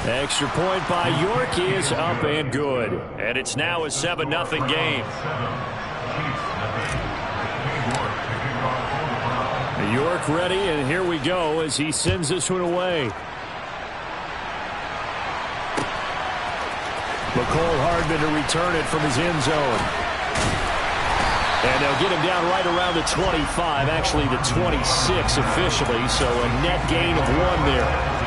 Extra point by York is up and good. And it's now a 7-0 game. York ready, and here we go as he sends this one away. McCole Hardman to return it from his end zone. And they'll get him down right around the 25, actually the 26 officially, so a net gain of 1 there.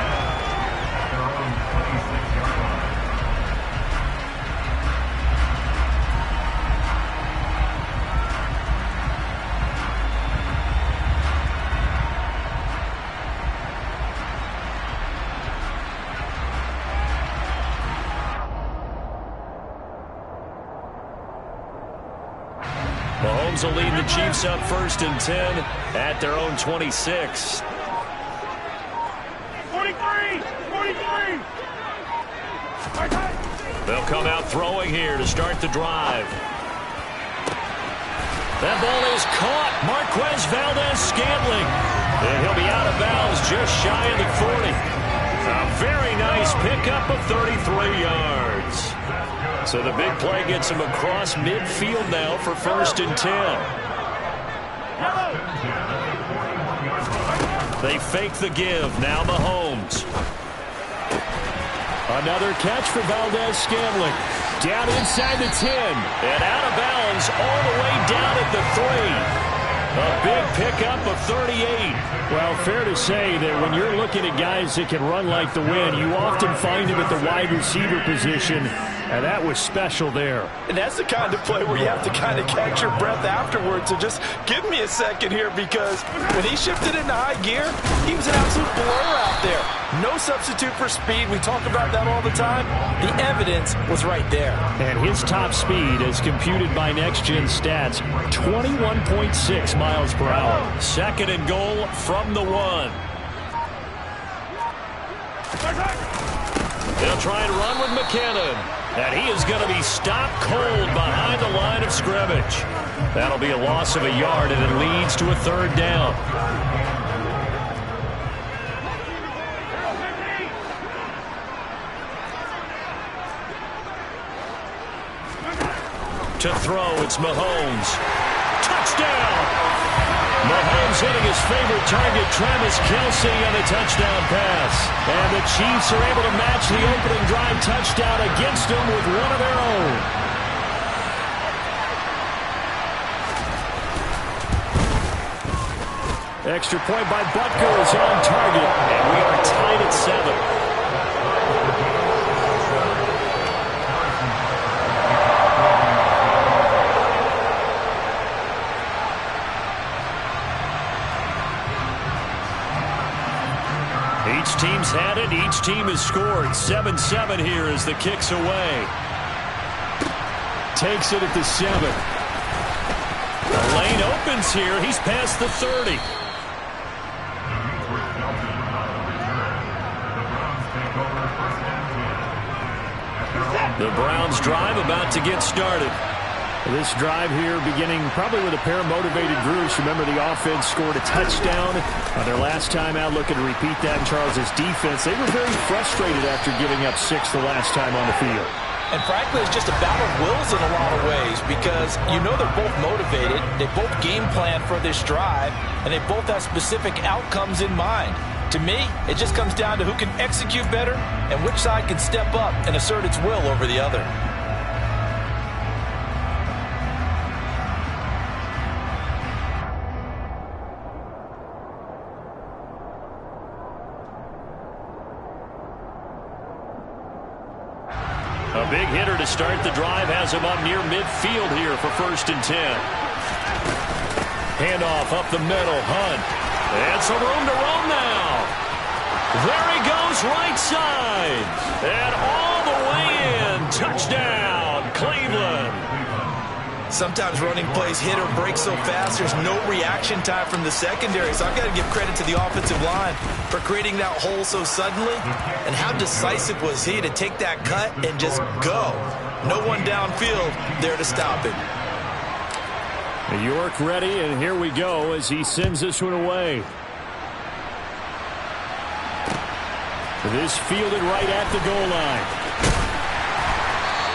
Mahomes will lead the Chiefs up 1st and 10 at their own 26. 43! They'll come out throwing here to start the drive. That ball is caught. Marquez Valdez-Scantling. And he'll be out of bounds just shy of the 40. A very nice pickup of 33 yards. So the big play gets him across midfield now for 1st and 10. They fake the give. Now Mahomes. Another catch for Valdez-Scantling. Down inside the 10. And out of bounds all the way down at the 3. A big pickup of 38. Well, fair to say that when you're looking at guys that can run like the wind, you often find them at the wide receiver position, and that was special there. And that's the kind of play where you have to kind of catch your breath afterwards. So just give me a second here, because when he shifted into high gear, he was an absolute blur out there. No substitute for speed. We talk about that all the time. The evidence was right there. And his top speed, as computed by Next Gen Stats, 21.6 miles per hour. 2nd and goal from the 1. They'll try and run with McKinnon. And he is going to be stopped cold behind the line of scrimmage. That'll be a loss of a yard, and it leads to a 3rd down. To throw, it's Mahomes. Touchdown! Mahomes hitting his favorite target, Travis Kelce, on a touchdown pass. And the Chiefs are able to match the opening drive touchdown against them with one of their own. Extra point by Butker is on target. And we are tied at 7. Each team's had it. Each team has scored. 7-7 here as the kick's away. Takes it at the 7. The lane opens here. He's past the 30. The Browns drive about to get started. This drive here beginning probably with a pair of motivated groups. Remember, the offense scored a touchdown on their last time out, looking to repeat that in Charles's defense. They were very frustrated after giving up 6 the last time on the field. And frankly, it's just a battle of wills in a lot of ways, because you know they're both motivated, they both game plan for this drive, and they both have specific outcomes in mind. To me, it just comes down to who can execute better and which side can step up and assert its will over the other. A big hitter to start the drive has him up near midfield here for 1st and 10. Handoff up the middle. Hunt. And some room to roam now. There he goes, right side. And all the way in. Touchdown, Cleveland. Sometimes running plays hit or break so fast, there's no reaction time from the secondary. So I've got to give credit to the offensive line for creating that hole so suddenly. And how decisive was he to take that cut and just go. No one downfield there to stop it. York ready, and here we go as he sends this one away. This fielded right at the goal line.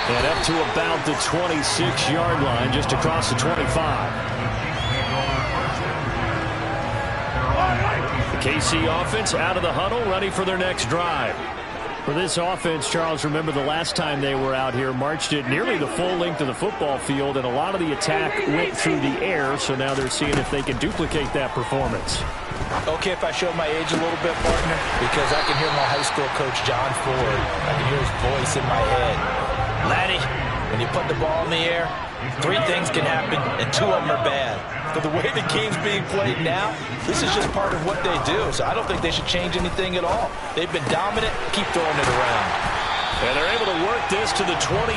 And up to about the 26-yard line, just across the 25. The KC offense out of the huddle, ready for their next drive. For this offense, Charles, remember the last time they were out here, marched it nearly the full length of the football field, and a lot of the attack went through the air, so now they're seeing if they can duplicate that performance. Okay, if I show my age a little bit, partner, because I can hear my high school coach, John Ford. I can hear his voice in my head. Laddie, when you put the ball in the air, 3 things can happen, and 2 of them are bad. But the way the game's being played now, this is just part of what they do. So I don't think they should change anything at all. They've been dominant. Keep throwing it around. And they're able to work this to the 25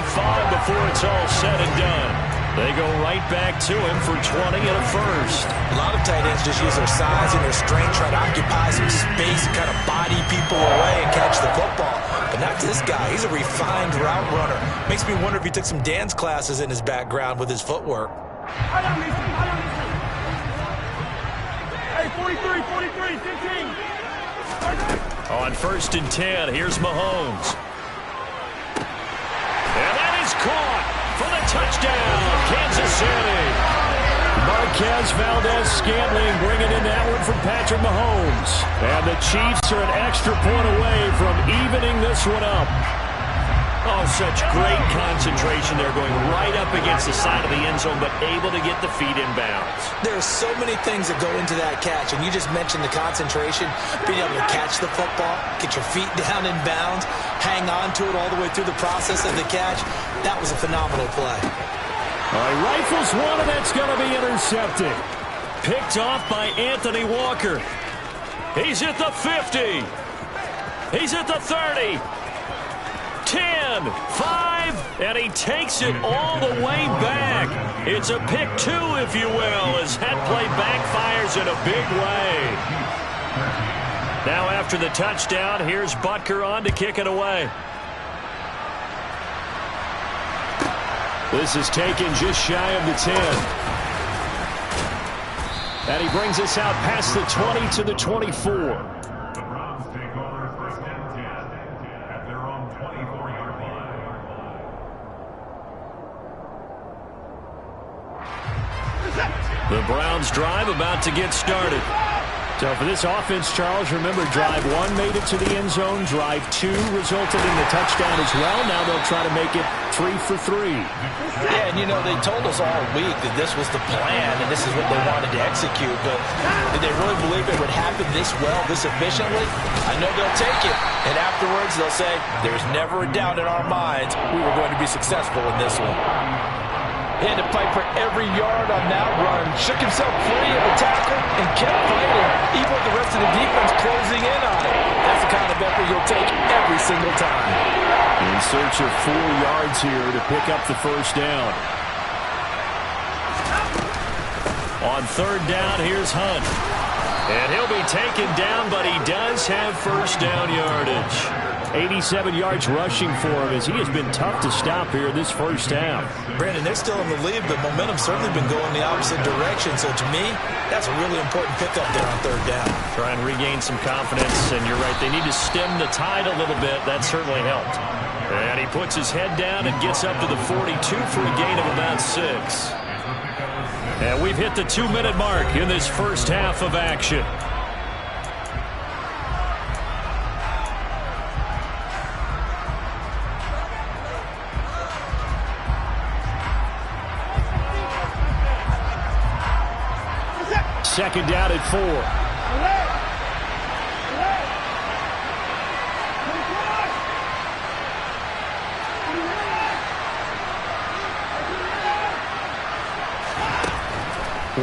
before it's all said and done. They go right back to him for 20 and a first. A lot of tight ends just use their size and their strength, try to occupy some space and kind of body people away and catch the football. But not this guy. He's a refined route runner. Makes me wonder if he took some dance classes in his background with his footwork. Hey, 43, 15. On 1st and 10, here's Mahomes. And that is caught for the touchdown, Kansas City. Marquez Valdez-Scantling bringing in that one from Patrick Mahomes. And the Chiefs are an extra point away from evening this one up. Oh, such great concentration there, going right up against the side of the end zone, but able to get the feet in bounds. There's so many things that go into that catch, and you just mentioned the concentration, being able to catch the football, get your feet down in bounds, hang on to it all the way through the process of the catch. That was a phenomenal play. All right, rifles one, and that's going to be intercepted. Picked off by Anthony Walker. He's at the 50. He's at the 30. 10, 5, and he takes it all the way back. It's a pick 2, if you will, as that play backfires in a big way. Now after the touchdown, here's Butker on to kick it away. This is taken just shy of the 10. And he brings us out past the 20 to the 24. The Browns drive about to get started. So for this offense, Charles, remember drive 1 made it to the end zone. Drive 2 resulted in the touchdown as well. Now they'll try to make it 3 for 3. Yeah, and you know, they told us all week that this was the plan and this is what they wanted to execute. But did they really believe it would happen this well, this efficiently? I know they'll take it. And afterwards they'll say, there's never a doubt in our minds we were going to be successful in this one. He had to fight for every yard on that run. Shook himself free of the tackle and kept fighting, even with the rest of the defense closing in on it. That's the kind of effort you'll take every single time. In search of 4 yards here to pick up the first down. On 3rd down, here's Hunt. And he'll be taken down, but he does have first down yardage. 87 yards rushing for him as he has been tough to stop here this first half. Brandon, they're still in the lead, but momentum's certainly been going the opposite direction. So to me, that's a really important pickup there on 3rd down. Try and regain some confidence, and you're right, they need to stem the tide a little bit. That certainly helped. And he puts his head down and gets up to the 42 for a gain of about 6. And we've hit the 2-minute mark in this first half of action. Second down at 4.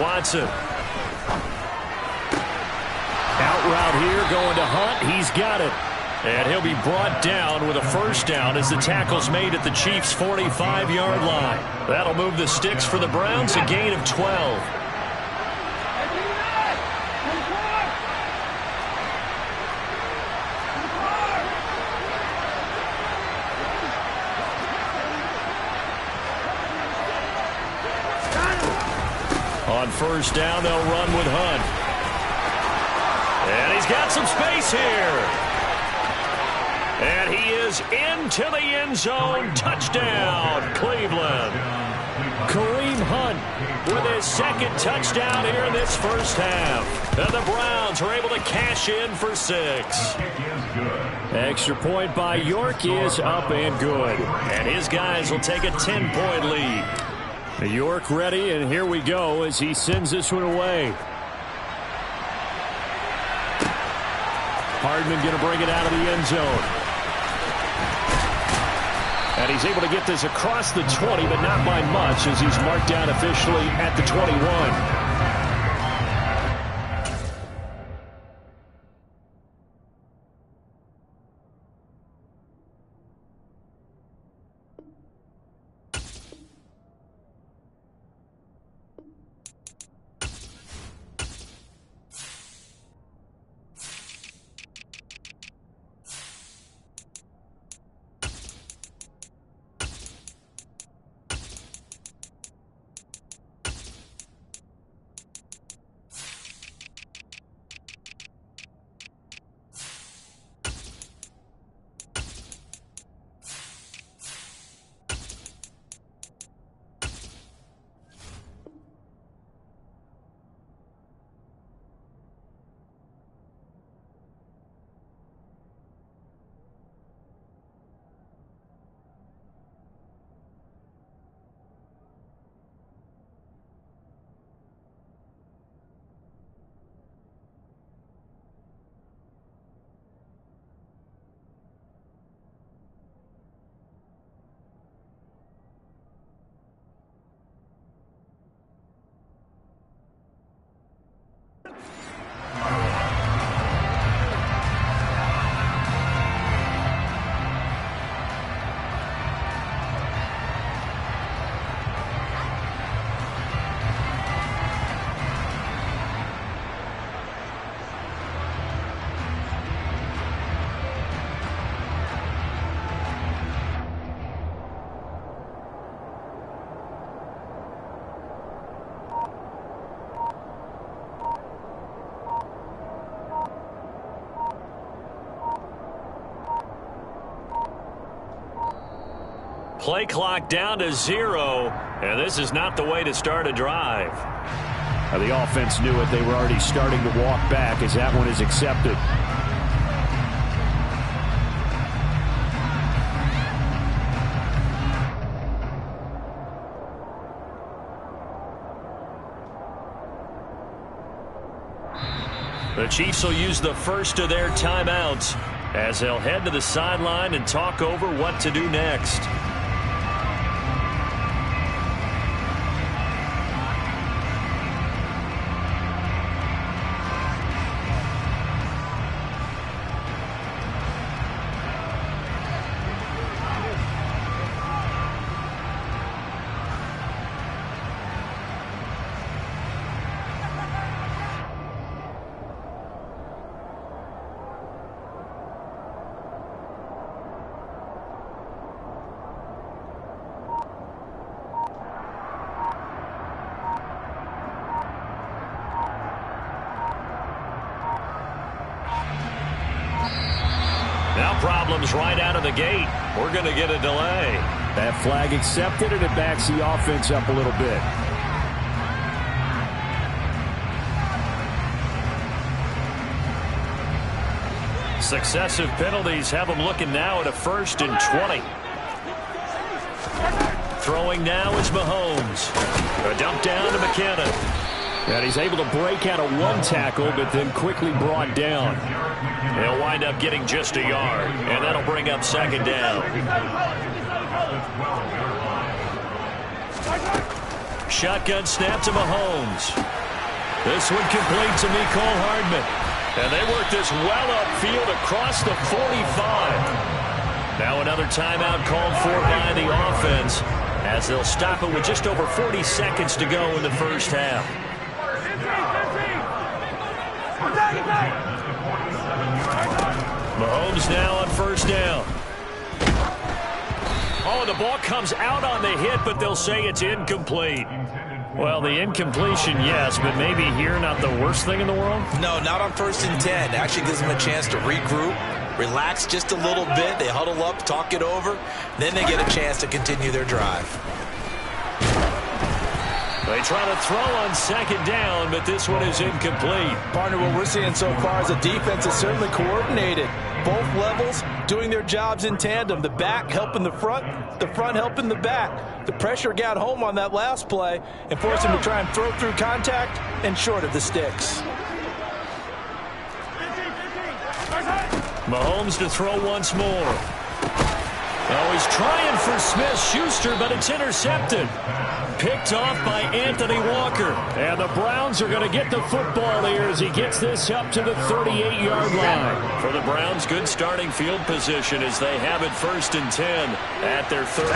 Watson. Out route here going to Hunt. He's got it. And he'll be brought down with a first down as the tackle's made at the Chiefs' 45-yard line. That'll move the sticks for the Browns, a gain of 12. On first down, they'll run with Hunt. And he's got some space here. goes into the end zone. Touchdown, Cleveland. Kareem Hunt with his second touchdown here in this first half. And the Browns are able to cash in for 6. Extra point by York is up and good. And his guys will take a 10-point lead. York ready, and here we go as he sends this one away. Hardman going to bring it out of the end zone. And he's able to get this across the 20, but not by much as he's marked down officially at the 21. Play clock down to 0, and this is not the way to start a drive. The offense knew it. They were already starting to walk back as that one is accepted. The Chiefs will use the first of their timeouts as they'll head to the sideline and talk over what to do next. Now problems right out of the gate. We're going to get a delay. That flag accepted, and it backs the offense up a little bit. Successive penalties have them looking now at a 1st and 20. Throwing now is Mahomes. A dump down to McKinnon. And he's able to break out of one tackle, but then quickly brought down. They'll wind up getting just a yard, and that'll bring up 2nd down. Shotgun snap to Mahomes. This one complete to Mecole Hardman. And they work this well upfield across the 45. Now another timeout called for by the offense as they'll stop it with just over 40 seconds to go in the first half. Mahomes now on 1st down. Oh, the ball comes out on the hit, but they'll say it's incomplete. Well, the incompletion, yes, but maybe here not the worst thing in the world? No, not on 1st and 10. Actually gives them a chance to regroup, relax just a little bit. They huddle up, talk it over. Then they get a chance to continue their drive. They try to throw on second down, but this one is incomplete. Partner, what we're seeing so far is the defense is certainly coordinated. Both levels doing their jobs in tandem. The back helping the front helping the back. The pressure got home on that last play and forced him to try and throw through contact and short of the sticks. Mahomes to throw once more. Oh, he's trying for Smith-Schuster, but it's intercepted. Picked off by Anthony Walker. And the Browns are going to get the football here as he gets this up to the 38-yard line. For the Browns, good starting field position as they have it 1st and 10 at their 38.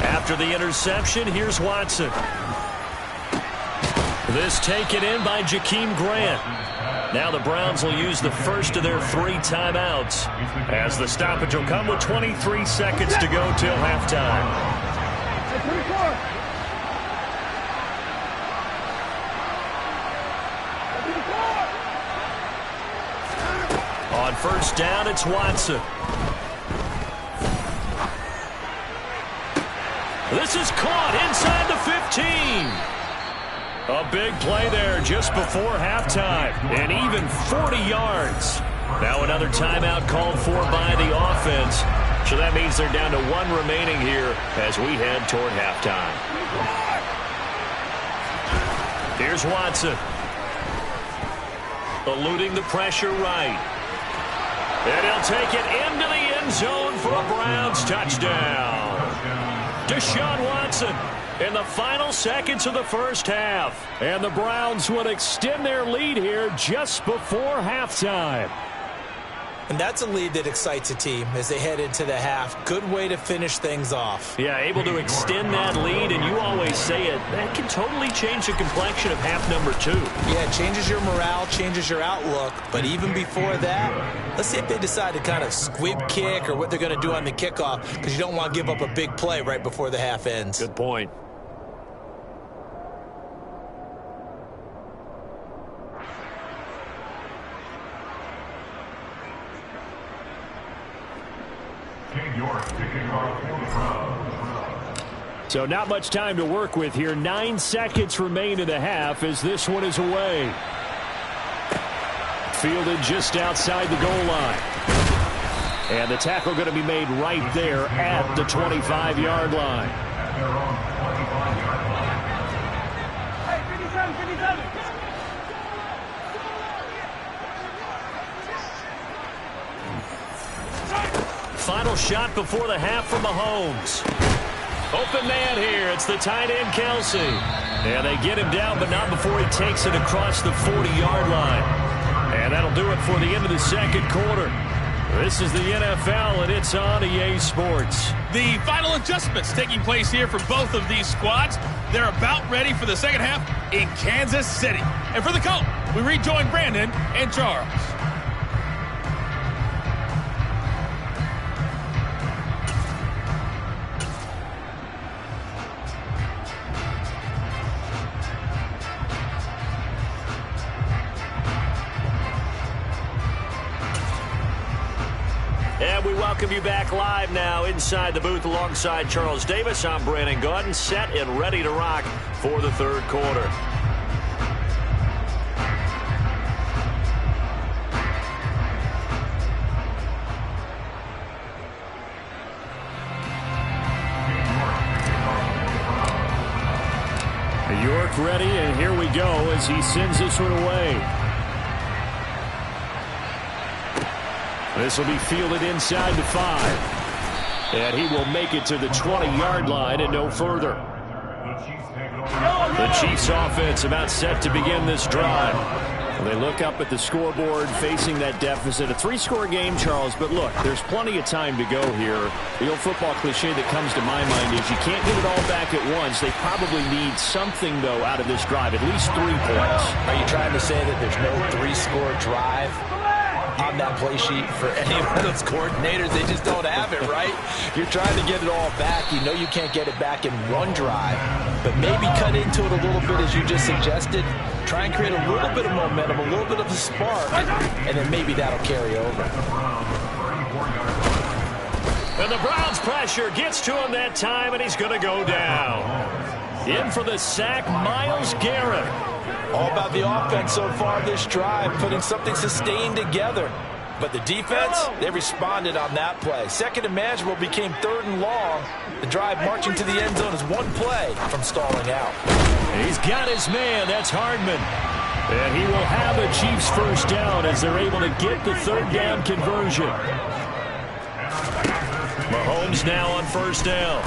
After the interception, here's Watson. This taken in by Jakeem Grant. Now the Browns will use the first of their 3 timeouts as the stoppage will come with 23 seconds to go till halftime. On 1st down, it's Watson. This is caught inside the 15. A big play there just before halftime, and even 40 yards. Now another timeout called for by the offense. So that means they're down to 1 remaining here as we head toward halftime. Here's Watson. Eluding the pressure right. And he'll take it into the end zone for a Browns touchdown. Deshaun Watson in the final seconds of the first half. And the Browns would extend their lead here just before halftime. And that's a lead that excites a team as they head into the half. Good way to finish things off. Yeah, able to extend that lead, and you always say it, that can totally change the complexion of half number 2. Yeah, it changes your morale, changes your outlook. But even before that, let's see if they decide to kind of squib kick or what they're going to do on the kickoff, because you don't want to give up a big play right before the half ends. Good point. So not much time to work with here. 9 seconds remain in the half as this one is away. Fielded just outside the goal line. And the tackle going to be made right there at the 25-yard line. Hey, 57, 57. Final shot before the half from Mahomes. Open man here. It's the tight end, Kelsey. And they get him down, but not before he takes it across the 40-yard line. And that'll do it for the end of the second quarter. This is the NFL, and it's on EA Sports. The final adjustments taking place here for both of these squads. They're about ready for the second half in Kansas City. And for the Colts, we rejoin Brandon and Charles. And we welcome you back live now inside the booth alongside Charles Davis. I'm Brandon Gaudin, set and ready to rock for the third quarter. York ready, and here we go as he sends this one away. This will be fielded inside the 5. And he will make it to the 20-yard line and no further. The Chiefs offense about set to begin this drive. They look up at the scoreboard facing that deficit. A 3-score game, Charles, but look, there's plenty of time to go here. The old football cliche that comes to my mind is you can't get it all back at once. They probably need something, though, out of this drive, at least 3 points. Are you trying to say that there's no 3-score drive on that play sheet for any of those coordinators? They just don't have it, right? You're trying to get it all back. You know you can't get it back in one drive, but maybe cut into it a little bit as you just suggested. Try and create a little bit of momentum, a little bit of a spark, and then maybe that'll carry over. And the Browns' pressure gets to him that time, and he's going to go down. In for the sack, Myles Garrett. All about the offense so far this drive, putting something sustained together. But the defense, they responded on that play. Second and manageable became third and long. The drive marching to the end zone is one play from stalling out. He's got his man. That's Hardman. And he will have a Chiefs first down as they're able to get the third down conversion. Mahomes now on first down.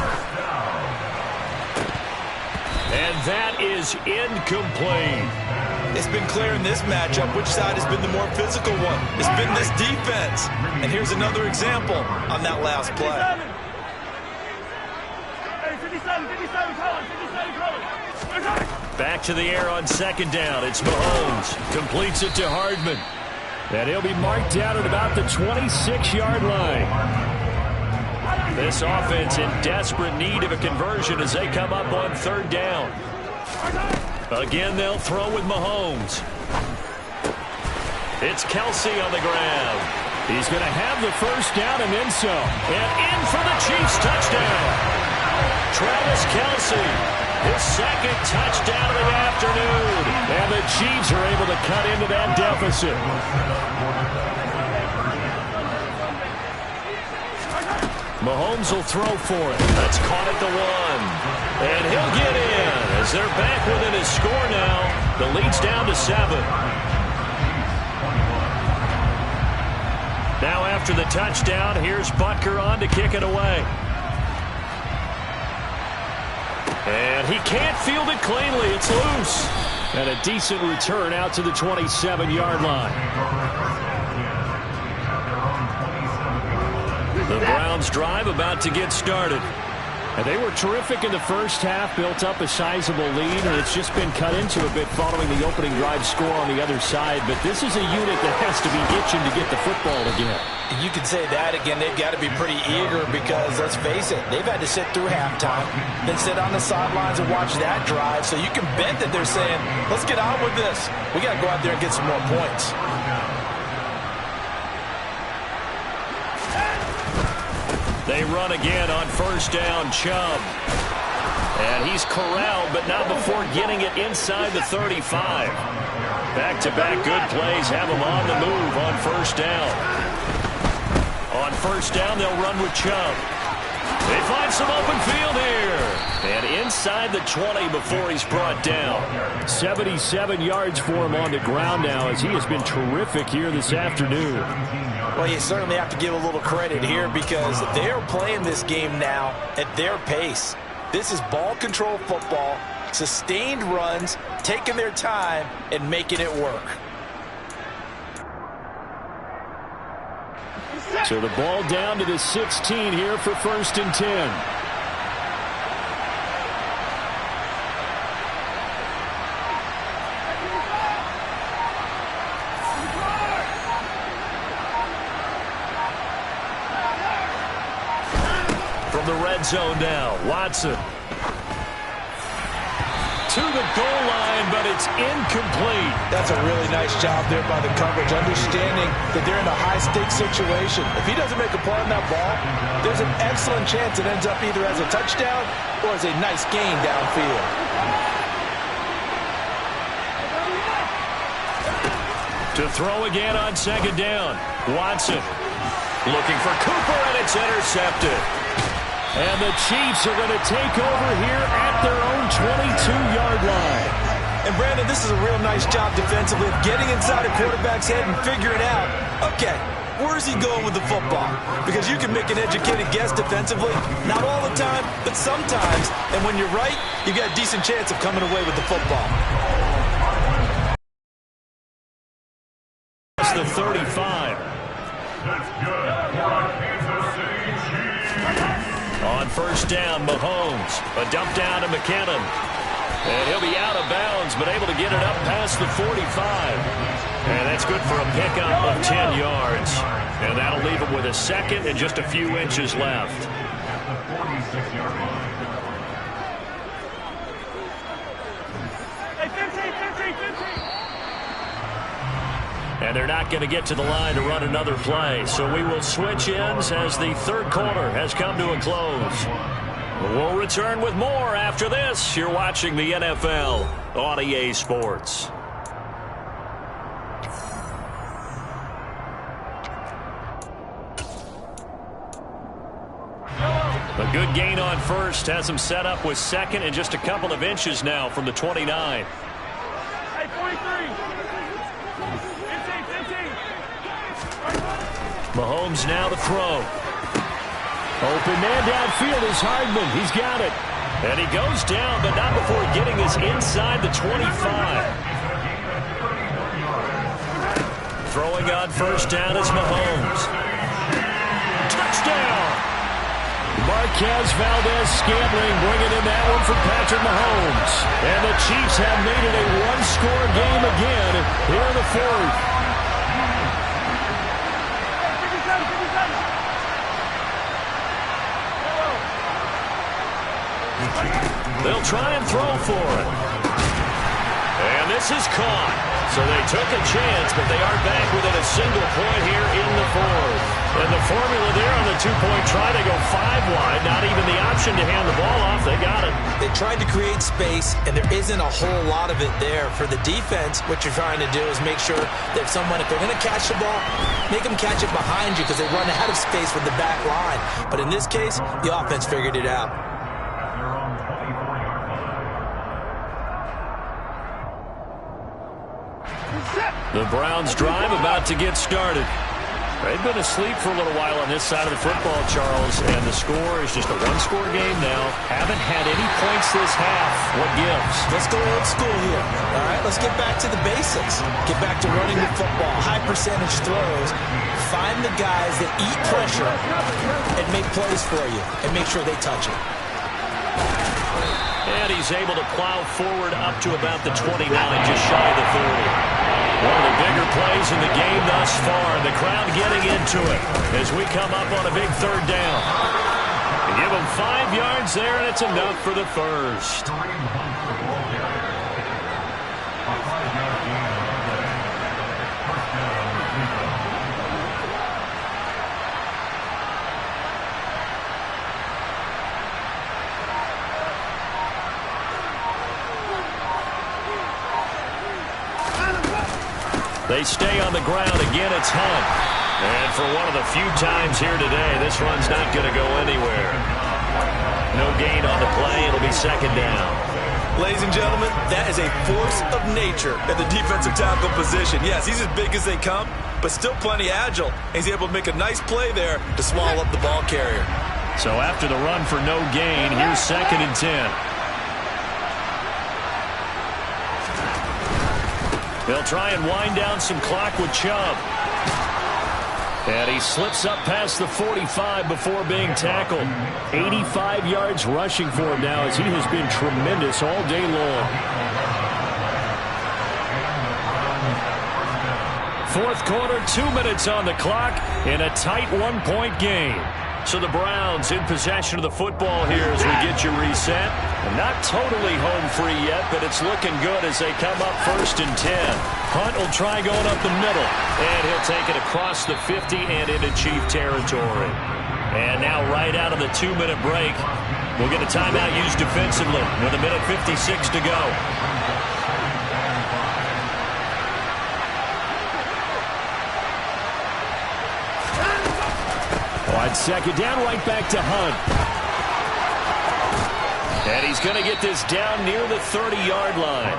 And that is incomplete. It's been clear in this matchup which side has been the more physical one. It's been this defense. And here's another example on that last play. Back to the air on second down. It's Mahomes. Completes it to Hardman. And he'll be marked down at about the 26-yard line. This offense in desperate need of a conversion as they come up on third down. Again, they'll throw with Mahomes. It's Kelsey on the ground. He's going to have the first down and then some. And in for the Chiefs touchdown. Travis Kelsey, his second touchdown of the afternoon. And the Chiefs are able to cut into that deficit. Mahomes will throw for it. That's caught at the 1. And he'll get in as they're back within his score now. The lead's down to 7. Now after the touchdown, here's Butker on to kick it away. And he can't field it cleanly. It's loose. And a decent return out to the 27-yard line. The Browns drive about to get started. And they were terrific in the first half, built up a sizable lead, and it's just been cut into a bit following the opening drive score on the other side. But this is a unit that has to be itching to get the football again. You could say that again. They've got to be pretty eager because, let's face it, they've had to sit through halftime, then sit on the sidelines and watch that drive. So you can bet that they're saying, let's get on with this. We got to go out there and get some more points. They run again on first down, Chubb. And he's corralled, but not before getting it inside the 35. Back-to-back good plays have him on the move on first down. On first down, they'll run with Chubb. They find some open field here. And inside the 20 before he's brought down. 77 yards for him on the ground now as he has been terrific here this afternoon. Well, you certainly have to give a little credit here because they're playing this game now at their pace. This is ball control football, sustained runs, taking their time, and making it work. So the ball down to the 16 here for first and 10. From the red zone now, Watson. To the goal line, but it's incomplete. That's a really nice job there by the coverage, understanding that they're in a high-stakes situation. If he doesn't make a play on that ball, there's an excellent chance it ends up either as a touchdown or as a nice gain downfield. To throw again on second down, Watson. Looking for Cooper, and it's intercepted. And the Chiefs are going to take over here at their own 22-yard line. And, Brandon, this is a real nice job defensively of getting inside a quarterback's head and figuring out, okay, where's he going with the football? Because you can make an educated guess defensively, not all the time, but sometimes. And when you're right, you've got a decent chance of coming away with the football. That's the 35. On first down, Mahomes. A dump down to McKinnon. And he'll be out of bounds, but able to get it up past the 45. And that's good for a pickup of 10 yards. And that'll leave him with a second and just a few inches left. Hey, 15, 15, 15. And they're not going to get to the line to run another play. So we will switch ends as the third quarter has come to a close. We'll return with more after this. You're watching the NFL on EA Sports. A good gain on first has him set up with second and just a couple of inches now from the 29. Hey, 43. 15. Mahomes now to throw. Open man downfield is Hardman. He's got it. And he goes down, but not before getting us inside the 25. Throwing on first down is Mahomes. Touchdown! Marquez Valdez-Scantling bringing in that one for Patrick Mahomes. And the Chiefs have made it a one-score game again here in the fourth. They'll try and throw for it. And this is caught. So they took a chance, but they are back within a single point here in the fourth. And the formula there on the two-point try, they go 5 wide. Not even the option to hand the ball off. They got it. They tried to create space, and there isn't a whole lot of it there. For the defense, what you're trying to do is make sure that if they're going to catch the ball, make them catch it behind you because they run out of space with the back line. But in this case, the offense figured it out. The Browns drive about to get started. They've been asleep for a little while on this side of the football, Charles, and the score is just a one-score game now. Haven't had any points this half. What gives? Let's go old school here. All right, let's get back to the basics. Get back to running the football, high percentage throws. Find the guys that eat pressure and make plays for you and make sure they touch it. And he's able to plow forward up to about the 29, just shy of the 30. One of the bigger plays in the game thus far. The crowd getting into it as we come up on a big third down. They give them 5 yards there, and it's enough for the first. They stay on the ground. Again, it's Hunt. And for one of the few times here today, this run's not going to go anywhere. No gain on the play. It'll be second down. Ladies and gentlemen, that is a force of nature at the defensive tackle position. Yes, he's as big as they come, but still plenty agile. He's able to make a nice play there to swallow up the ball carrier. So after the run for no gain, here's second and 10. They'll try and wind down some clock with Chubb. And he slips up past the 45 before being tackled. 85 yards rushing for him now as he has been tremendous all day long. Fourth quarter, 2 minutes on the clock in a tight one-point game. So the Browns in possession of the football here as we get you reset. Not totally home free yet, but it's looking good as they come up first and 10. Hunt will try going up the middle, and he'll take it across the 50 and into Chief territory. And now right out of the 2-minute break, we'll get a timeout used defensively with 1:56 to go. On second down, right back to Hunt. And he's going to get this down near the 30-yard line.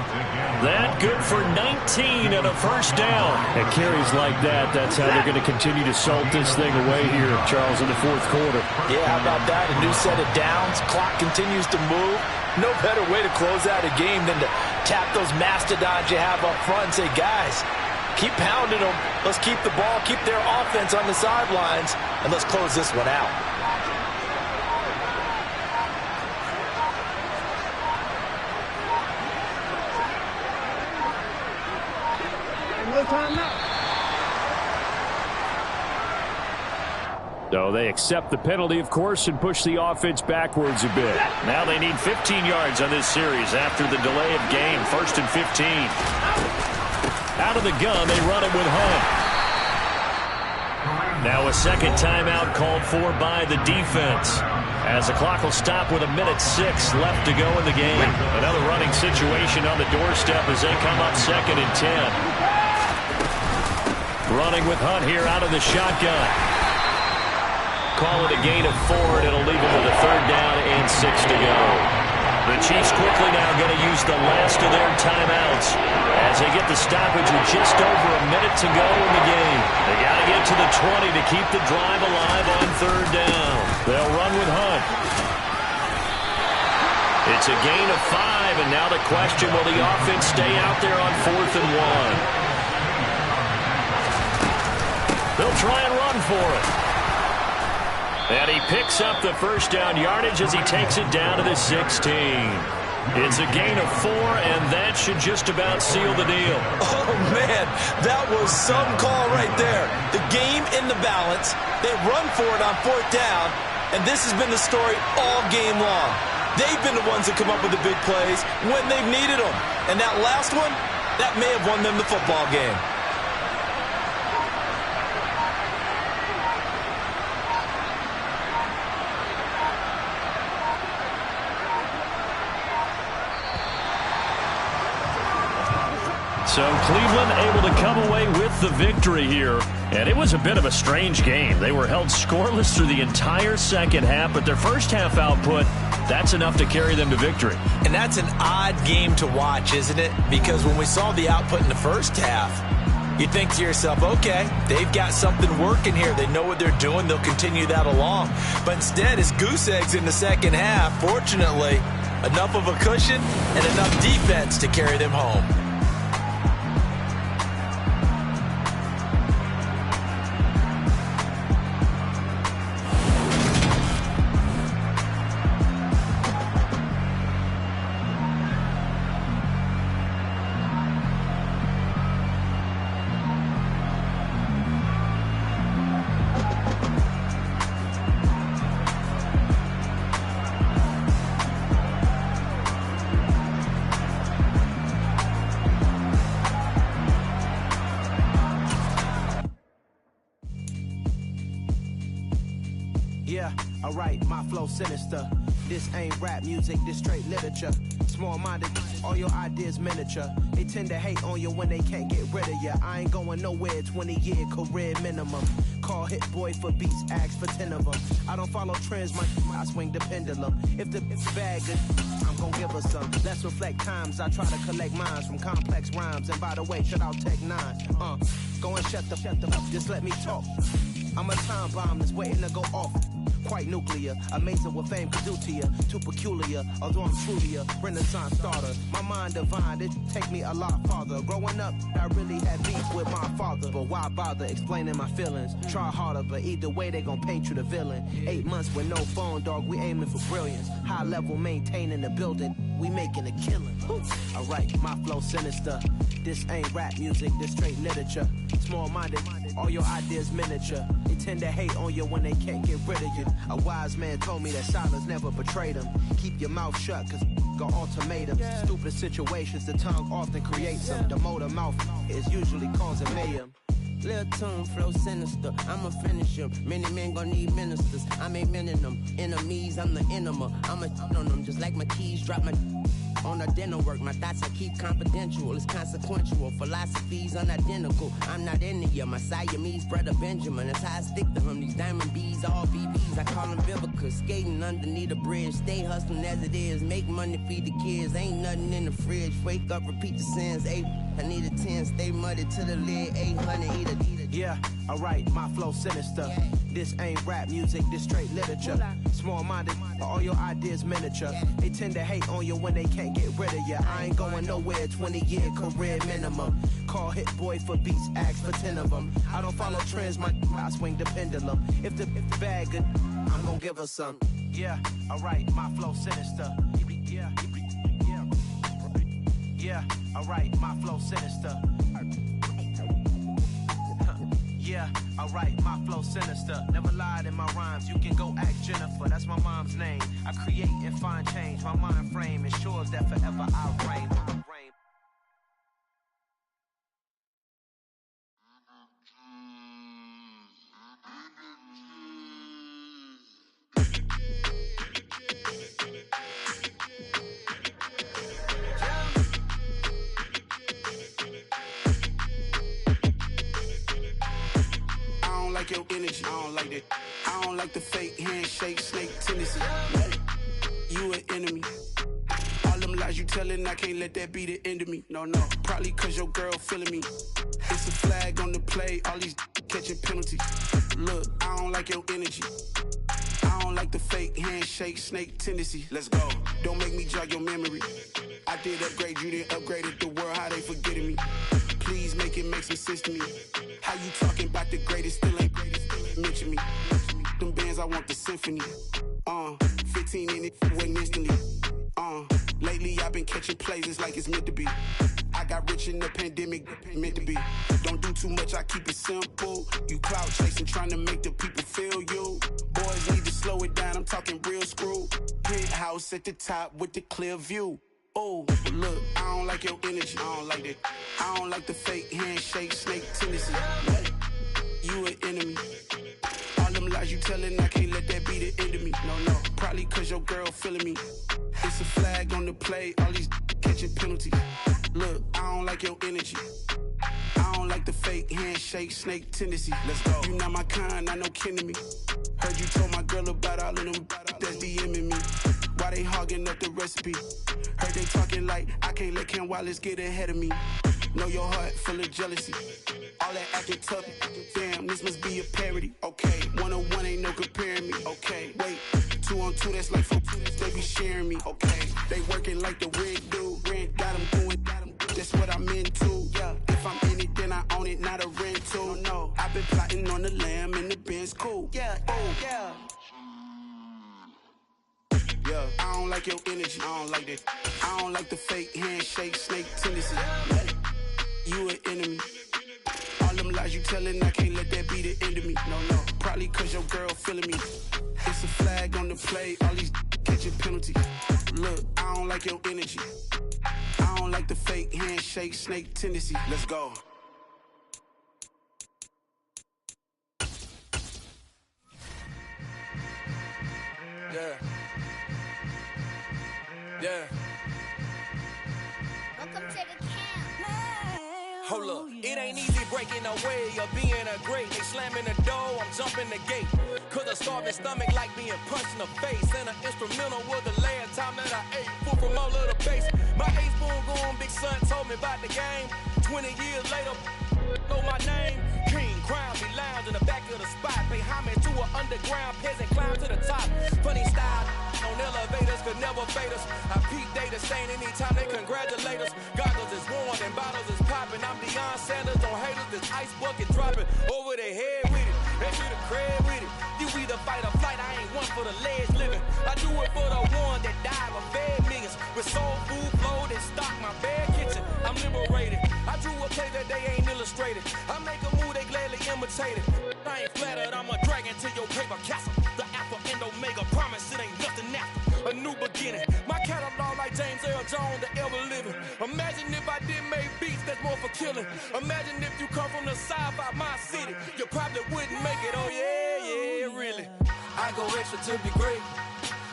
That good for 19 and a first down. And carries like that, that's how they're going to continue to salt this thing away here, Charles, in the fourth quarter. Yeah, how about that? A new set of downs. Clock continues to move. No better way to close out a game than to tap those mastodons you have up front and say, guys, keep pounding them. Let's keep the ball, keep their offense on the sidelines, and let's close this one out. So they accept the penalty, of course, and push the offense backwards a bit. Now they need 15 yards on this series after the delay of game. First and 15. Out of the gun, they run it with Hunt. Now a second timeout called for by the defense, as the clock will stop with 1:06 left to go in the game. Another running situation on the doorstep as they come up 2nd and 10. Running with Hunt here out of the shotgun. Call it a gain of 4, and it'll leave him with a 3rd down and 6 to go. The Chiefs quickly now going to use the last of their timeouts as they get the stoppage with just over a minute to go in the game. They got to get to the 20 to keep the drive alive on 3rd down. They'll run with Hunt. It's a gain of 5, and now the question, will the offense stay out there on 4th and 1? They'll try and run for it. And he picks up the first down yardage as he takes it down to the 16. It's a gain of 4, and that should just about seal the deal. Oh, man, that was some call right there. The game in the balance. They run for it on 4th down, and this has been the story all game long. They've been the ones that come up with the big plays when they've needed them. And that last one, that may have won them the football game. So Cleveland able to come away with the victory here. And it was a bit of a strange game. They were held scoreless through the entire second half, but their first half output, that's enough to carry them to victory. And that's an odd game to watch, isn't it? Because when we saw the output in the first half, you think to yourself, okay, they've got something working here. They know what they're doing. They'll continue that along. But instead, it's goose eggs in the second half. Fortunately, enough of a cushion and enough defense to carry them home. Yeah, alright, my flow sinister. This ain't rap music, this straight literature. Small-minded, all your ideas miniature. They tend to hate on you when they can't get rid of you. I ain't going nowhere, 20-year career minimum. Call Hit Boy for beats, ask for 10 of them. I don't follow trends, I swing the pendulum. If the bag good, I'm gonna give her some. Let's reflect times, I try to collect minds from complex rhymes. And by the way, shut out Tech 9. Go and shut the up, just let me talk. I'm a time bomb that's waiting to go off. Quite nuclear, amazing what fame could do to you. Too peculiar, although I'm true to you. Renaissance starter, my mind divine, it take me a lot farther. Growing up, I really had beef with my father. But why bother explaining my feelings? Try harder, but either way they gon' paint you the villain. 8 months with no phone, dog, we aiming for brilliance. High level maintaining the building, we making a killing. Alright, my flow sinister. This ain't rap music, this straight literature. Small-minded, all your ideas miniature. They tend to hate on you when they can't get rid of you. A wise man told me that silence never betrayed him. Keep your mouth shut, cause got ultimatums. Stupid situations, the tongue often creates them. The motor mouth is usually causing mayhem. Lil' tune, flow sinister, I'ma finish him. Many men gon' need ministers, I'm aiming them. Enemies, I'm the enema, I'ma on them. Just like my keys, drop my on the dinner work. My thoughts I keep confidential, it's consequential. Philosophies unidentical, I'm not in the my Siamese brother Benjamin. That's how I stick to him, these diamond bees, all BBs. I call them Vivica, skating underneath the bridge. Stay hustling as it is, make money, feed the kids. Ain't nothing in the fridge, wake up, repeat the sins. I need a 10, stay muddy to the lid. 800, eat it. Yeah, alright, my flow sinister. This ain't rap music, this straight literature. Small-minded, all your ideas miniature. They tend to hate on you when they can't get rid of you. I ain't going nowhere, 20-year career minimum. Call Hit Boy for beats, ask for 10 of them. I don't follow trends, I swing the pendulum. If the bag good, I'm gonna give her some. Yeah, alright, my flow sinister. Yeah, alright, my flow sinister. Yeah, alright, my flow sinister. Never lied in my rhymes, you can go ask Jennifer, that's my mom's name. I create and find change, my mind frame ensures that forever I reign. energy. I don't like that. I don't like the fake handshake, snake tendency. You an enemy. All them lies you telling, I can't let that be the end of me. No, probably cause your girl feeling me. It's a flag on the play, all these catching penalties. Look, I don't like your energy. I don't like the fake handshake, snake tendency. Let's go. Don't make me jog your memory. I did upgrade, you didn't upgrade it. The world, how they forgetting me. Please make it make some sense to me. How you talking about the greatest, still ain't greatest, mention me. Them bands, I want the symphony. 15 in it, wasn't instantly. Lately I've been catching plays, it's like it's meant to be. I got rich in the pandemic, meant to be. Don't do too much, I keep it simple. You clout chasing, trying to make the people feel you. Boys need to slow it down, I'm talking real screw. Penthouse at the top with the clear view. Oh, look, I don't like your energy. I don't like that. I don't like the fake handshake, snake tendency. You an enemy. All them lies you telling, I can't let that be the end of me. No, probably cause your girl feeling me. It's a flag on the play, all these catching penalties. Look, I don't like your energy. I don't like the fake handshake, snake tendency. Let's go. You not my kind, I know kin to me. Heard you told my girl about all of them that's DMing me. Why they hogging up the recipe? Heard they talking like I can't let Ken Wallace get ahead of me. Know your heart full of jealousy. All that acting tough, damn, this must be a parody. Okay, 1-on-1 ain't no comparing me. Okay, wait, 2-on-2, that's like 4-2, they be sharing me. Okay, they working like the rig do. Rent got them going, that's what I'm into. Yeah, if I'm in it, then I own it, not a rental. No, I've been plotting on the lamb and the Benz cool. Yeah, yeah. Yeah, I don't like your energy. I don't like that. I don't like the fake handshake, snake tendency. You an enemy. All them lies you telling, I can't let that be the end of me. No, probably cause your girl feeling me. It's a flag on the play, all these catching penalties. Look, I don't like your energy. I don't like the fake handshake, snake tendency. Let's go. Yeah. Yeah. Welcome to the camp. Hold up, it ain't easy breaking away or being a great. They slamming the door, I'm jumping the gate. Cause a starving stomach like being punched in the face. And an instrumental was the last time that I ate food from all of the base. My A-spoon going, big son told me about the game. 20 years later, know my name. King Crown be lounge in the back of the spot. Pay homage to an underground peasant, climb to the top. Funny style on elevators could never fade us. I peep data saying anytime they congratulate us. Goggles is worn and bottles is popping. I'm Deion Sanders on haters, this ice bucket dropping over their head with it. They should have crib with it. You either fight or flight, I ain't one for the ledge living. I do it for the one that died or fed millions. With soul food flow that stock my bare kitchen. I'm liberated. I drew a play that they ain't illustrated. I make a move they gladly imitated. I ain't flattered, I'm a dragon to your paper castle. The Alpha and Omega promise it ain't nothing after. A new beginning. My catalog like James Earl Jones, the ever living. Imagine if I did make beats that's more for killing. Imagine if you come from the south out my city. You probably wouldn't make it, oh yeah, really. I go extra to be great.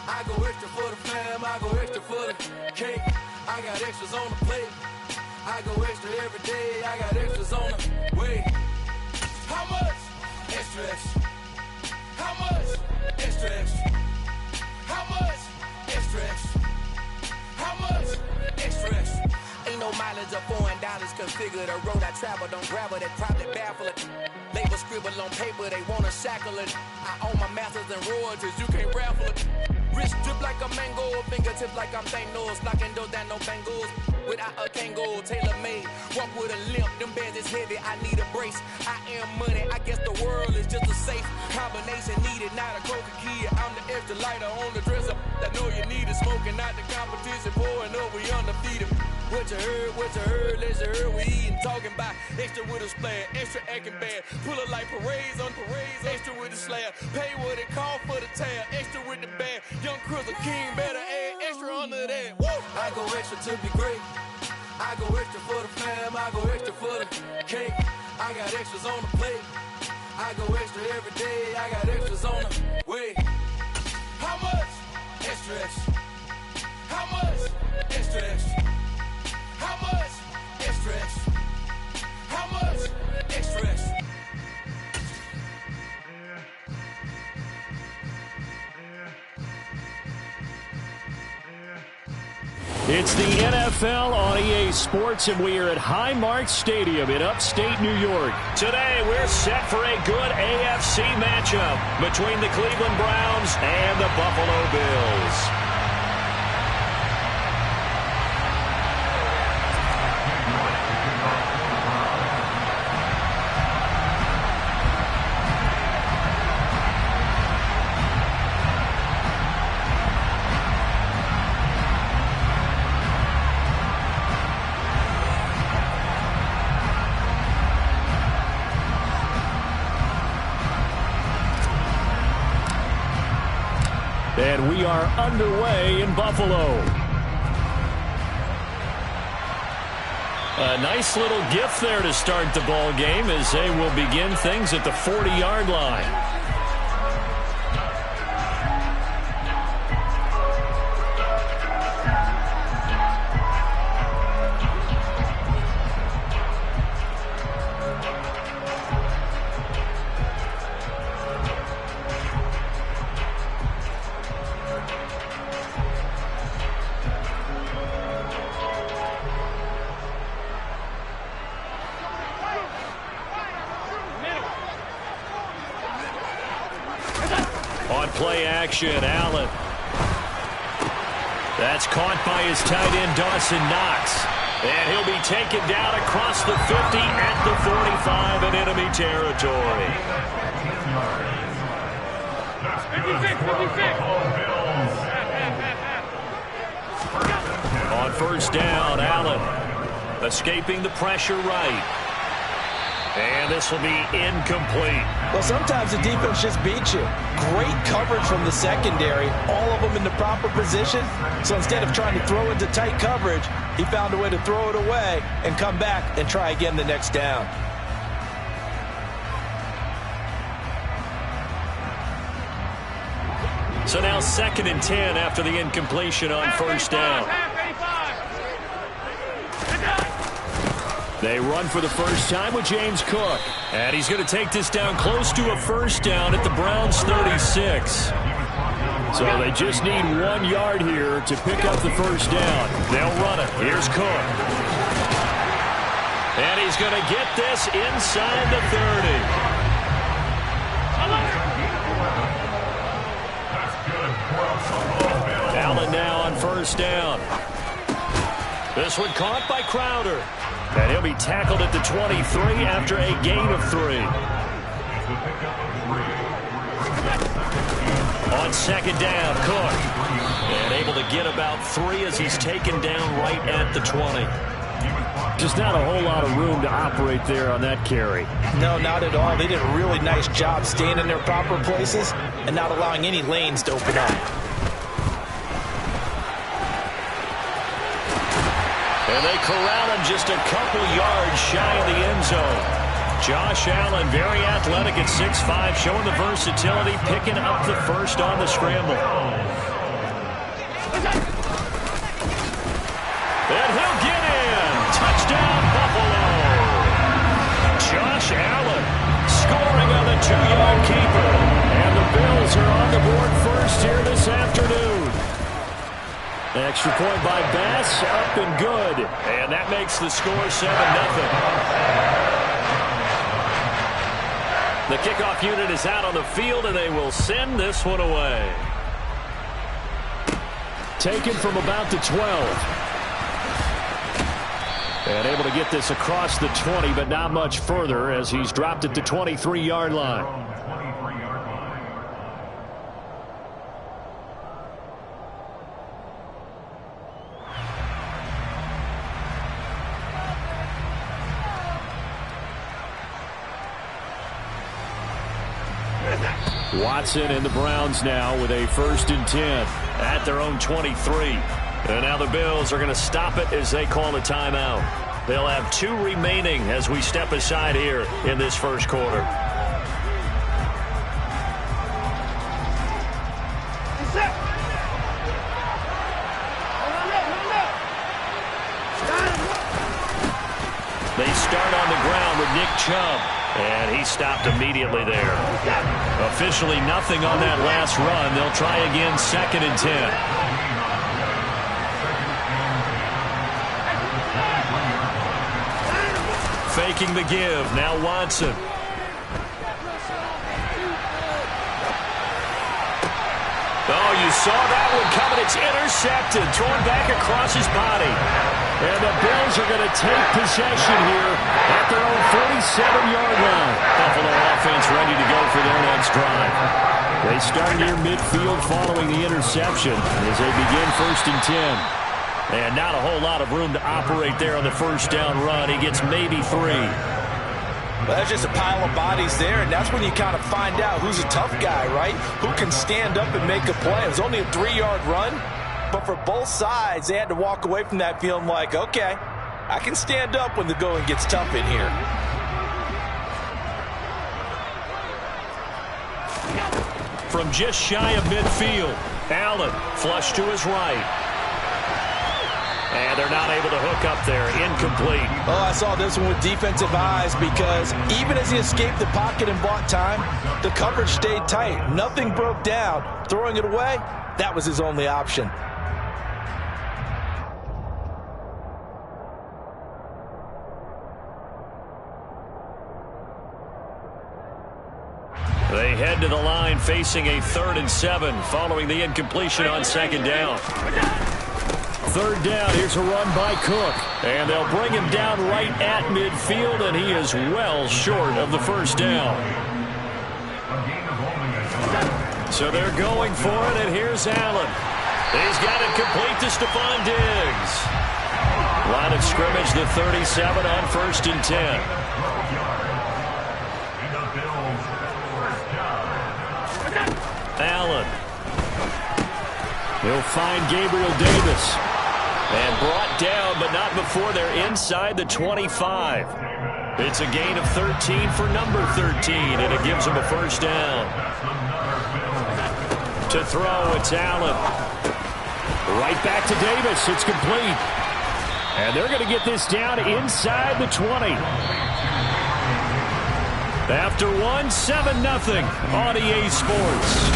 I go extra for the fam, I go extra for the cake. I got extras on the plate. I go extra every day, I got extras on the way. How much? Extra, extra. How much? Extra, extra. How much? Extra, extra. How much? Extra, extra. Ain't no mileage of $4 configure the road I travel. Don't gravel that probably baffle it. Label scribble on paper, they wanna shackle it. I own my masters and royalties, you can't raffle it. Wrist drip like a mango, fingertips like I'm Thanos. Knocking those down, no bangles. Without a Kango, tailor made. Walk with a limp, them bands is heavy, I need a brace. I am money, I guess the world is just a safe combination needed. Not a coca key, I'm the extra lighter on the dresser. I know you need it, smoking out the competition, pouring up, we undefeated. What you heard, let you heard, we eatin', talking about extra with a splash, extra acting bad. Pull it like parades on parades, extra with the slab. Pay what it cost for the tab, extra with the bag. Young Crizzle King better add extra under that. Woo! I go extra to be great. I go extra for the fam, I go extra for the cake. I got extras on the plate. I go extra every day, I got extras on the way. How much? Extra, extra. How much? Extra, extra. How much? Extra, extra. How much? Extra, extra. It's the NFL on EA Sports, and we are at Highmark Stadium in upstate New York. Today, we're set for a good AFC matchup between the Cleveland Browns and the Buffalo Bills. And we are underway in Buffalo. A nice little gift there to start the ball game as they will begin things at the 40-yard line. On play action, Allen. That's caught by his tight end, Dawson Knox. And he'll be taken down across the 50 at the 45 in enemy territory. 56. On first down, Allen escaping the pressure right. And this will be incomplete. Well, sometimes the defense just beats you. Great coverage from the secondary, all of them in the proper position. So instead of trying to throw into tight coverage, he found a way to throw it away and come back and try again the next down. So now 2nd and 10 after the incompletion on first down. They run for the first time with James Cook. And he's going to take this down close to a first down at the Browns' 36. So they just need 1 yard here to pick up the first down. They'll run it. Here's Cook. And he's going to get this inside the 30. Allen now on first down. This one caught by Crowder. And he'll be tackled at the 23 after a gain of 3. On second down, Cook. And able to get about 3 as he's taken down right at the 20. Just not a whole lot of room to operate there on that carry. No, not at all. They did a really nice job staying in their proper places and not allowing any lanes to open up. And they corral him just a couple yards shy of the end zone. Josh Allen, very athletic at 6'5", showing the versatility, picking up the first on the scramble. And he'll get in. Touchdown, Buffalo. Josh Allen scoring on the 2-yard keeper. And the Bills are on the board first here this afternoon. Extra point by Bass, up and good. And that makes the score 7-0. The kickoff unit is out on the field, and they will send this one away. Taken from about the 12. And able to get this across the 20, but not much further as he's dropped at the 23-yard line. Watson and the Browns now with a 1st and 10 at their own 23. And now the Bills are going to stop it as they call a timeout. They'll have 2 remaining as we step aside here in this first quarter. They start on the ground with Nick Chubb. And he stopped immediately there. Officially nothing on that last run. They'll try again 2nd and 10. taking the give. Now Watson. Oh, you saw that one coming. It's intercepted. Thrown back across his body. And the Bills are going to take possession here at their own 47-yard line. Buffalo offense ready to go for their next drive. They start near midfield following the interception as they begin 1st and 10. And not a whole lot of room to operate there on the first down run. He gets maybe 3. Well, that's just a pile of bodies there, and that's when you kind of find out who's a tough guy, right? Who can stand up and make a play. It was only a 3-yard run, but for both sides, they had to walk away from that feeling like, okay, I can stand up when the going gets tough in here. From just shy of midfield, Allen flush to his right. And they're not able to hook up there. Incomplete. Oh, I saw this one with defensive eyes because even as he escaped the pocket and bought time, the coverage stayed tight. Nothing broke down. Throwing it away, that was his only option. They head to the line facing a 3rd and 7 following the incompletion on 2nd down. 3rd down, here's a run by Cook. And they'll bring him down right at midfield, and he is well short of the 1st down. So they're going for it, and here's Allen. He's got it complete to Stephon Diggs. Line of scrimmage, the 37 on 1st and 10. Allen. He'll find Gabriel Davis. And brought down, but not before they're inside the 25. It's a gain of 13 for number 13, and it gives them a 1st down. To throw, it's Allen. Right back to Davis. It's complete. And they're going to get this down inside the 20. After one, 7-0 on EA Sports.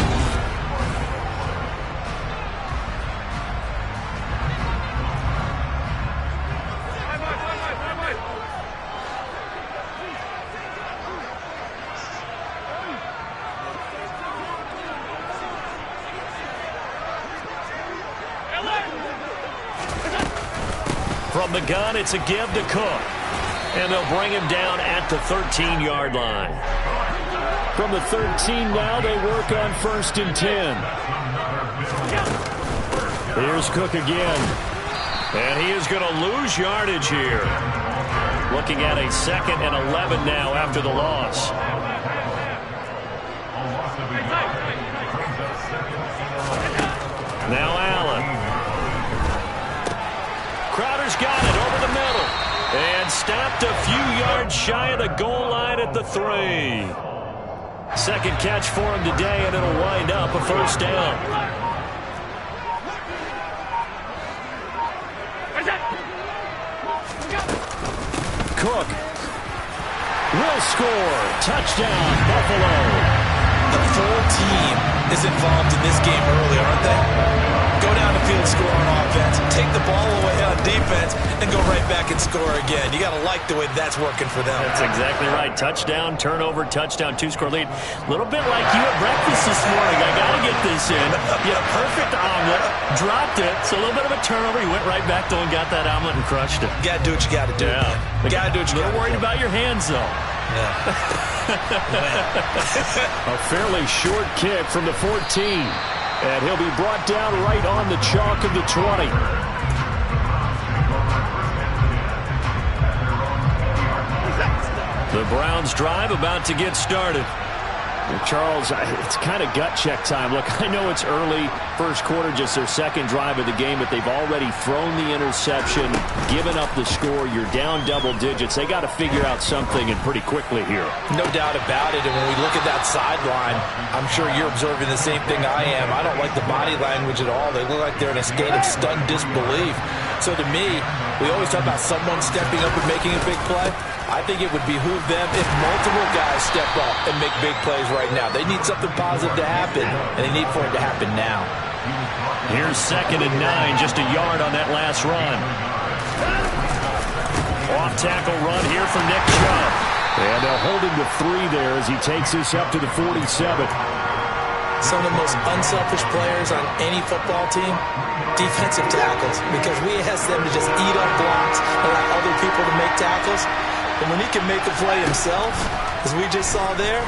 From the gun, it's a give to Cook. And they'll bring him down at the 13-yard line. From the 13 now, they work on 1st and 10. Here's Cook again. And he is going to lose yardage here. Looking at a 2nd and 11 now after the loss. Now Allen. Crowder's got it over the middle. And stopped a few yards shy of the goal line at the 3. 2nd catch for him today, and it'll wind up a 1st down. Cook will score. Touchdown, Buffalo. The full team is involved in this game early, aren't they? Go down the field, score on offense, take the ball away on defense, and go right back and score again. You got to like the way that's working for them. That's exactly right. Touchdown, turnover, touchdown, 2-score lead. A little bit like you at breakfast this morning. I got to get this in. You had a perfect omelet, dropped it, so a little bit of a turnover. You went right back though and got that omelet and crushed it. You got to do what you got to do. Yeah. You got to do what you got to do. A little worried about your hands though. Yeah. A fairly short kick from the 14. And he'll be brought down right on the chalk of the 20. The Browns drive about to get started. Well, Charles, it's kind of gut check time. Look, I know it's early, first quarter, just their 2nd drive of the game, but they've already thrown the interception, given up the score. You're down double digits. They got to figure out something, and pretty quickly here. No doubt about it. And when we look at that sideline, I'm sure you're observing the same thing I am. I don't like the body language at all. They look like they're in a state of stunned disbelief. So to me, we always talk about someone stepping up and making a big play. I think it would behoove them if multiple guys step up and make big plays right now. They need something positive to happen, and they need for it to happen now. Here's 2nd and 9, just a yard on that last run. Off-tackle run here from Nick Chubb. And they'll hold him to 3 there as he takes this up to the 47. Some of the most unselfish players on any football team, defensive tackles, because we ask them to just eat up blocks, allow other people to make tackles. And when he can make a play himself, as we just saw there,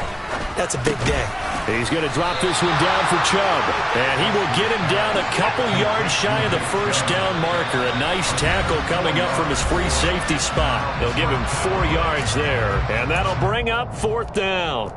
that's a big day. He's going to drop this one down for Chubb. And he will get him down a couple yards shy of the first down marker. A nice tackle coming up from his free safety spot. They'll give him 4 yards there. And that'll bring up 4th down.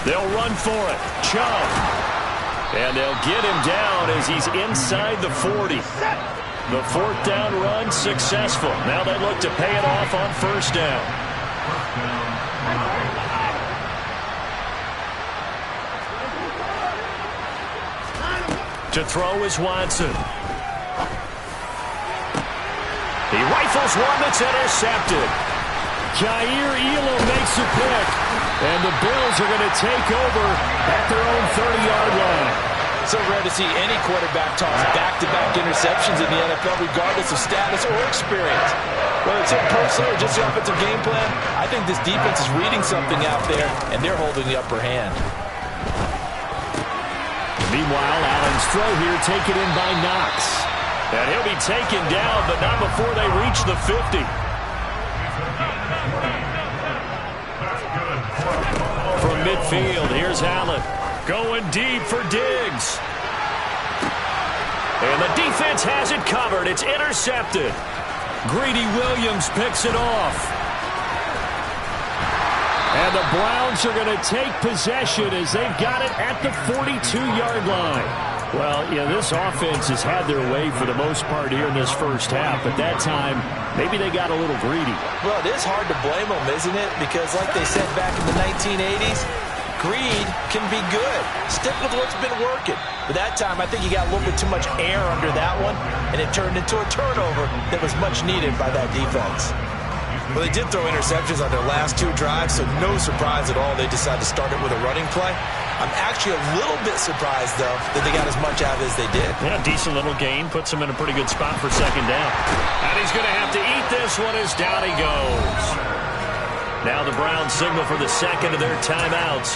They'll run for it. Chubb. And they'll get him down as he's inside the 40. The 4th down run successful. Now they look to pay it off on 1st down. To throw is Watson. He rifles one that's intercepted. Jair Elam makes a pick. And the Bills are going to take over at their own 30-yard line. So rare to see any quarterback toss back-to-back interceptions in the NFL, regardless of status or experience. Whether it's personal or just the offensive game plan, I think this defense is reading something out there, and they're holding the upper hand. Meanwhile, Allen's throw here taken in by Knox. And he'll be taken down, but not before they reach the 50. From midfield, here's Allen. Going deep for Diggs. And the defense has it covered. It's intercepted. Greedy Williams picks it off. And the Browns are going to take possession as they've got it at the 42-yard line. Well, yeah, this offense has had their way for the most part here in this first half, but that time, maybe they got a little greedy. Well, it is hard to blame them, isn't it? Because like they said back in the 1980s, greed can be good. Stick with what's been working. But that time, I think you got a little bit too much air under that one, and it turned into a turnover that was much needed by that defense. Well, they did throw interceptions on their last 2 drives, so no surprise at all they decided to start it with a running play. I'm actually a little bit surprised, though, that they got as much out of it as they did. Yeah, decent little gain. Puts him in a pretty good spot for 2nd down. And he's going to have to eat this one as down he goes. Now the Browns signal for the second of their timeouts,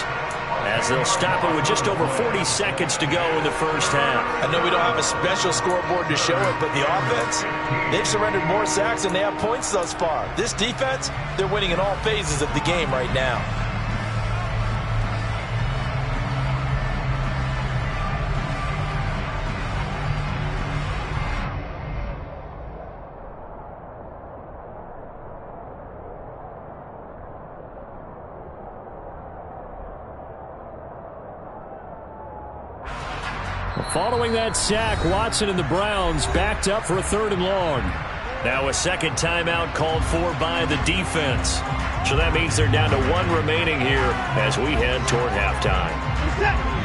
as they'll stop it with just over 40 seconds to go in the first half. I know we don't have a special scoreboard to show it, but the offense, they've surrendered more sacks than they have points thus far. This defense, they're winning in all phases of the game right now. Following that sack, Watson and the Browns backed up for a 3rd and long. Now a second timeout called for by the defense. So that means they're down to 1 remaining here as we head toward halftime.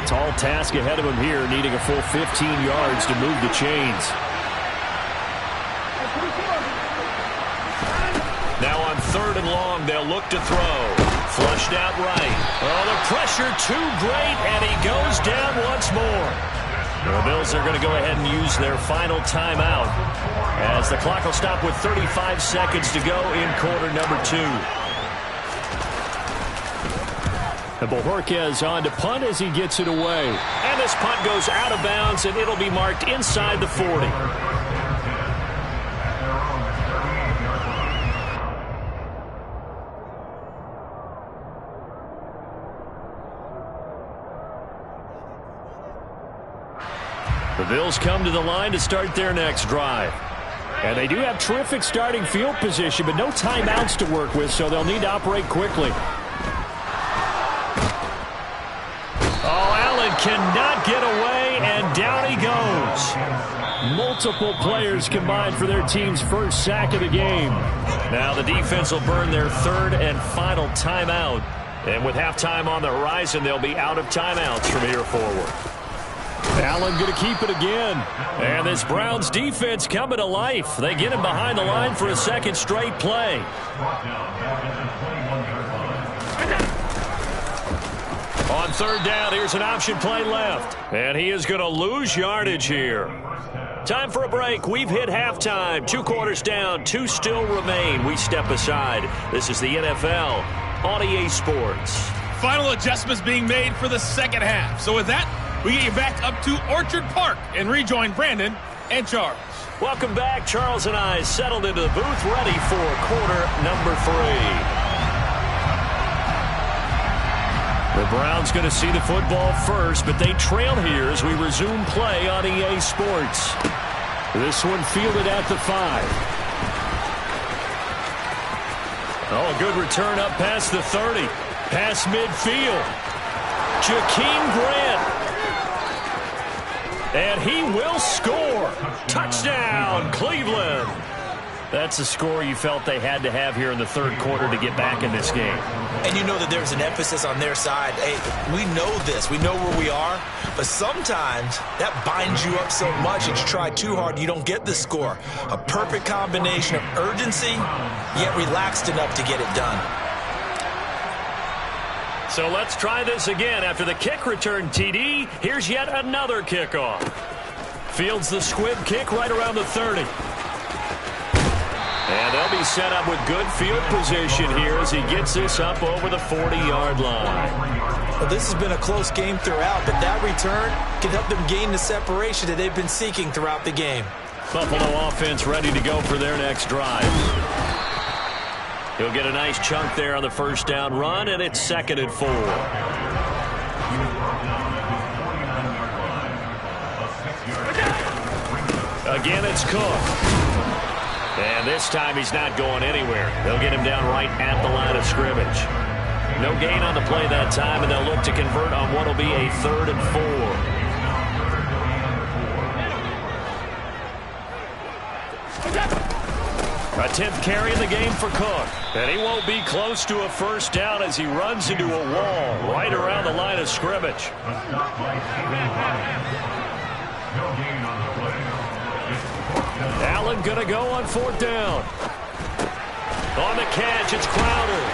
Tall task ahead of them here, needing a full 15 yards to move the chains. Now on 3rd and long, they'll look to throw. Flushed out right. Oh, the pressure too great, and he goes down once more. The Bills are going to go ahead and use their final timeout as the clock will stop with 35 seconds to go in quarter number 2. And Bojorquez on to punt as he gets it away. And this punt goes out of bounds, and it'll be marked inside the 40. The Bills come to the line to start their next drive. And they do have terrific starting field position, but no timeouts to work with, so they'll need to operate quickly. Oh, Allen cannot get away, and down he goes. Multiple players combined for their team's first sack of the game. Now the defense will burn their 3rd and final timeout. And with halftime on the horizon, they'll be out of timeouts from here forward. Allen going to keep it again. And this Browns defense coming to life. They get him behind the line for a second straight play. On third down, here's an option play left. And he is going to lose yardage here. Time for a break. We've hit halftime. 2 quarters down, 2 still remain. We step aside. This is the NFL on EA Sports. Final adjustments being made for the second half. So with that, we get you back up to Orchard Park and rejoin Brandon and Charles. Welcome back. Charles and I settled into the booth, ready for quarter number 3. The Browns going to see the football first, but they trail here as we resume play on EA Sports. This one fielded at the 5. Oh, a good return up past the 30. Past midfield. Jakeem Grant. And he will score. Touchdown, Cleveland. That's a score you felt they had to have here in the third quarter to get back in this game. And you know that there's an emphasis on their side. Hey, we know this. We know where we are. But sometimes that binds you up so much that you try too hard, you don't get the score. A perfect combination of urgency, yet relaxed enough to get it done. So let's try this again. After the kick return TD, here's yet another kickoff. Fields the squib kick right around the 30. And they'll be set up with good field position here as he gets this up over the 40-yard line. Well, this has been a close game throughout, but that return can help them gain the separation that they've been seeking throughout the game. Buffalo offense ready to go for their next drive. He'll get a nice chunk there on the first down run, and it's 2nd and 4. Again, it's Cook. And this time he's not going anywhere. They'll get him down right at the line of scrimmage. No gain on the play that time, and they'll look to convert on what will be a 3rd and 4. A 10th carry in the game for Cook. And he won't be close to a first down as he runs into a wall right around the line of scrimmage. Allen gonna go on 4th down. On the catch, it's Crowder.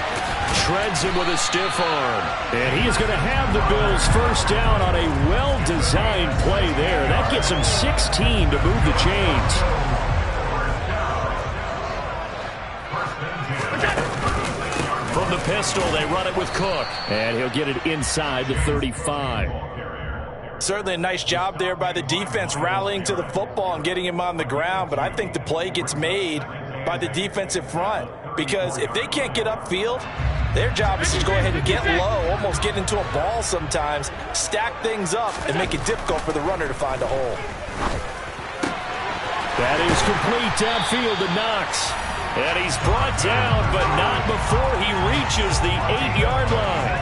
Shreds him with a stiff arm. And he is going to have the Bills first down on a well-designed play there. That gets him 16 to move the chains. From the pistol, they run it with Cook. And he'll get it inside the 35. Certainly a nice job there by the defense rallying to the football and getting him on the ground, but I think the play gets made by the defensive front because if they can't get upfield, their job is to go ahead and get low, almost get into a ball sometimes, stack things up, and make it difficult for the runner to find a hole. That is complete downfield to Knox. And he's brought down, but not before he reaches the 8-yard line.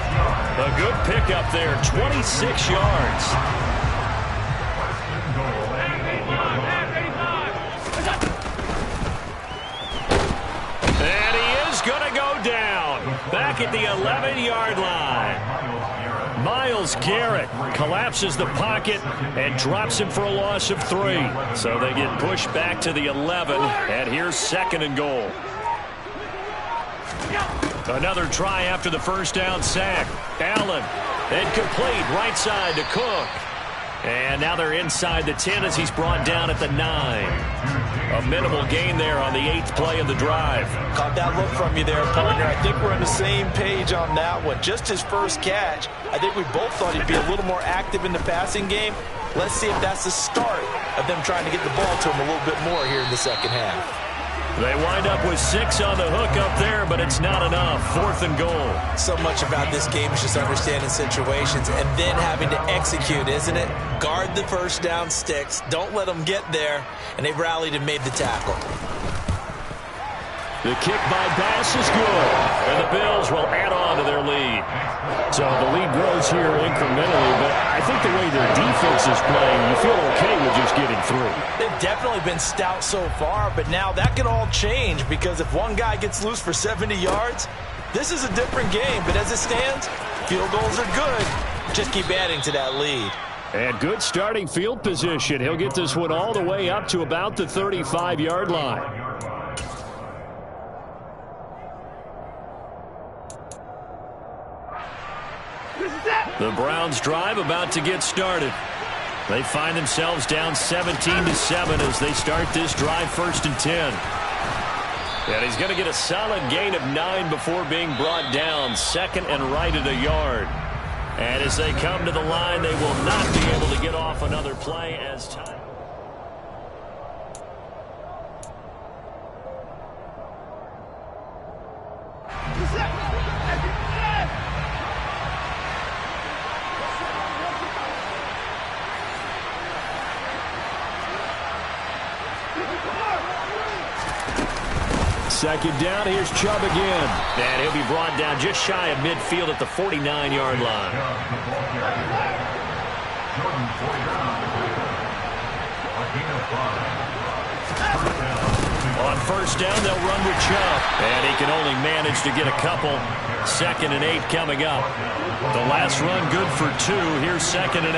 A good pickup there, 26 yards. And he is going to go down, back at the 11-yard line. Myles Garrett collapses the pocket and drops him for a loss of 3. So they get pushed back to the 11, and here's 2nd and goal. Another try after the first down sack. Allen, incomplete, right side to Cook. And now they're inside the 10 as he's brought down at the 9. A minimal gain there on the 8th play of the drive. Caught that look from you there, partner. I think we're on the same page on that one. Just his first catch. I think we both thought he'd be a little more active in the passing game. Let's see if that's the start of them trying to get the ball to him a little bit more here in the second half. They wind up with 6 on the hook up there, but it's not enough. 4th and goal. So much about this game is just understanding situations and then having to execute, isn't it? Guard the first down sticks. Don't let them get there. And they rallied and made the tackle. The kick by Bass is good. And the Bills will add on to their lead. So the lead grows here incrementally, but I think the way their defense is playing, you feel okay with just getting through. They've definitely been stout so far, but now that can all change because if one guy gets loose for 70 yards, this is a different game. But as it stands, field goals are good. Just keep adding to that lead. And good starting field position. He'll get this one all the way up to about the 35-yard line. The Browns drive about to get started. They find themselves down 17-7 as they start this drive, 1st and 10. And he's going to get a solid gain of 9 before being brought down, 2nd and right at a yard. And as they come to the line, they will not be able to get off another play as time. Second down, here's Chubb again. And he'll be brought down just shy of midfield at the 49-yard line. On 1st down, they'll run with Chubb. And he can only manage to get a couple. 2nd and 8 coming up. The last run good for 2. Here's 2nd and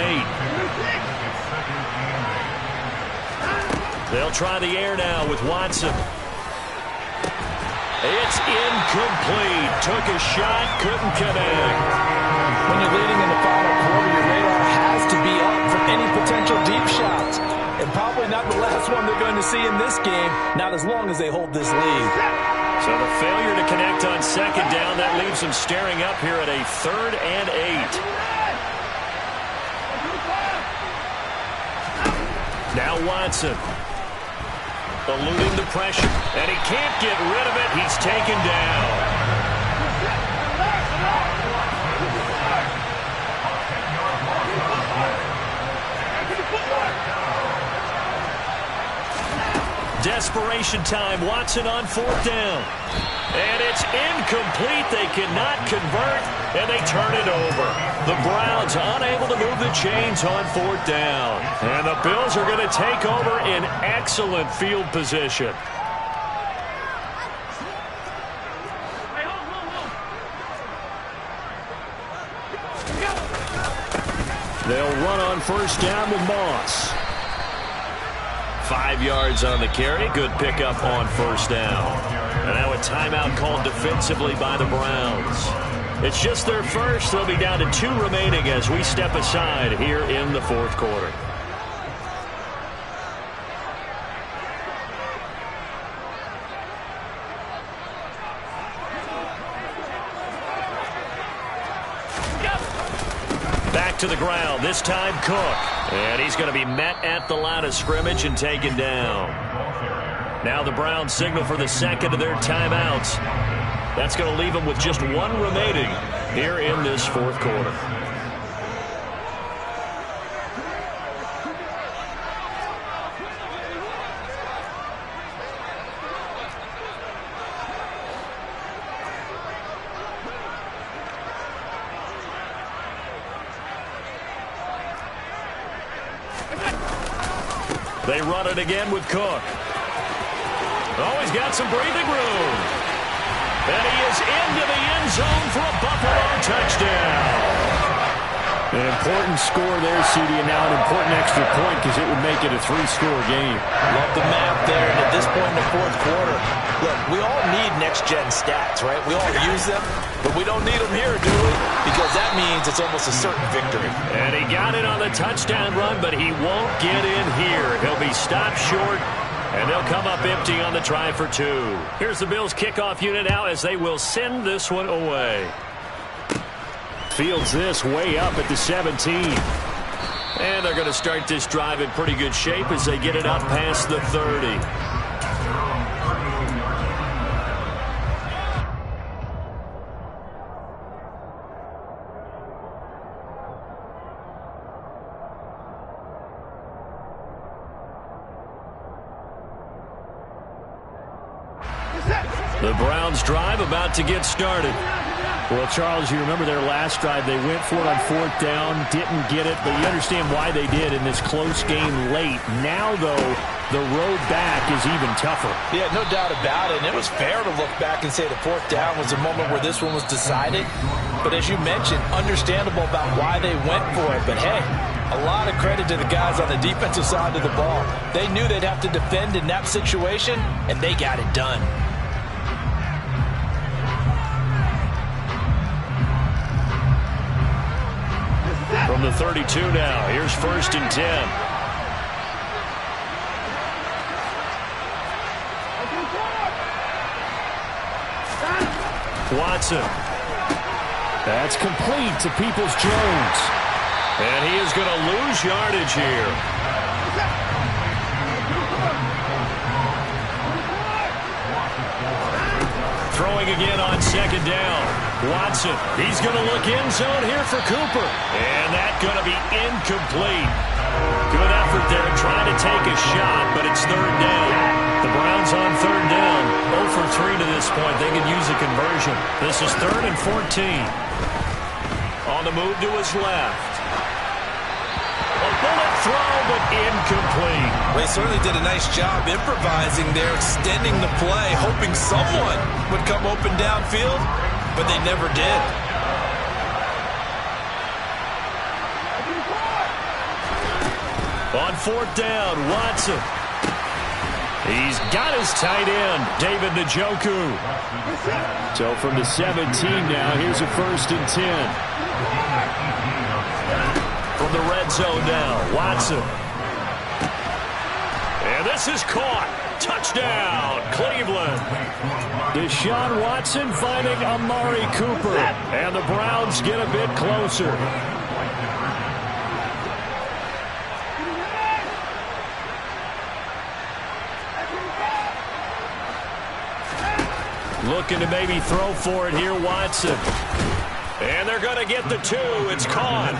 8. They'll try the air now with Watson. It's incomplete. Took a shot, couldn't connect. When you're leading in the final quarter, your radar has to be up for any potential deep shots. And probably not the last one they're going to see in this game, not as long as they hold this lead. So the failure to connect on 2nd down, that leaves them staring up here at a 3rd and 8. Now Watson. Eluding the pressure, and he can't get rid of it. He's taken down. Desperation time. Watson on 4th down. And it's incomplete. They cannot convert, and they turn it over. The Browns unable to move the chains on 4th down. And the Bills are going to take over in excellent field position. They'll run on 1st down with Moss. 5 yards on the carry. Good pickup on 1st down. And now a timeout called defensively by the Browns. It's just their first. They'll be down to 2 remaining as we step aside here in the 4th quarter. Back to the ground, this time Cook. And he's going to be met at the line of scrimmage and taken down. Now the Browns signal for the 2nd of their timeouts. That's going to leave them with just 1 remaining here in this 4th quarter. They run it again with Cook. Oh, he's got some breathing room. And he is into the end zone for a Buffalo touchdown. An important score there, CD, and now an important extra point because it would make it a 3-score game. Love the map there, and at this point in the 4th quarter, look, we all need next-gen stats, right? We all use them, but we don't need them here, do we? Because that means it's almost a certain victory. And he got it on the touchdown run, but he won't get in here. He'll be stopped short. And they'll come up empty on the try for 2. Here's the Bills kickoff unit now as they will send this one away. Fields this way up at the 17. And they're going to start this drive in pretty good shape as they get it up past the 30. The Browns drive about to get started. Well, Charles, you remember their last drive. They went for it on 4th down, didn't get it, but you understand why they did in this close game late. Now, though, the road back is even tougher. Yeah, no doubt about it. And it was fair to look back and say the 4th down was the moment where this one was decided. but as you mentioned, understandable about why they went for it. But hey, a lot of credit to the guys on the defensive side of the ball. They knew they'd have to defend in that situation, and they got it done. From the 32 now, here's 1st and 10. Watson. That's complete to Peoples-Jones. And he is going to lose yardage here. Throwing again on 2nd down. Watson. He's going to look end zone here for Cooper. And that's going to be incomplete. Good effort there trying to take a shot, but it's 3rd down. The Browns on 3rd down. 0 for 3 to this point. They can use a conversion. This is 3rd and 14. On the move to his left. A bullet throw, but incomplete. Well, they certainly did a nice job improvising there, extending the play, hoping someone would come open downfield, but they never did. On 4th down, Watson. He's got his tight end, David Njoku. So from the 17 now, here's a 1st and 10. From the red zone now, Watson. And this is caught. Touchdown, Cleveland. Deshaun Watson finding Amari Cooper. And the Browns get a bit closer. Looking to maybe throw for it here, Watson. And they're going to get the 2. It's caught.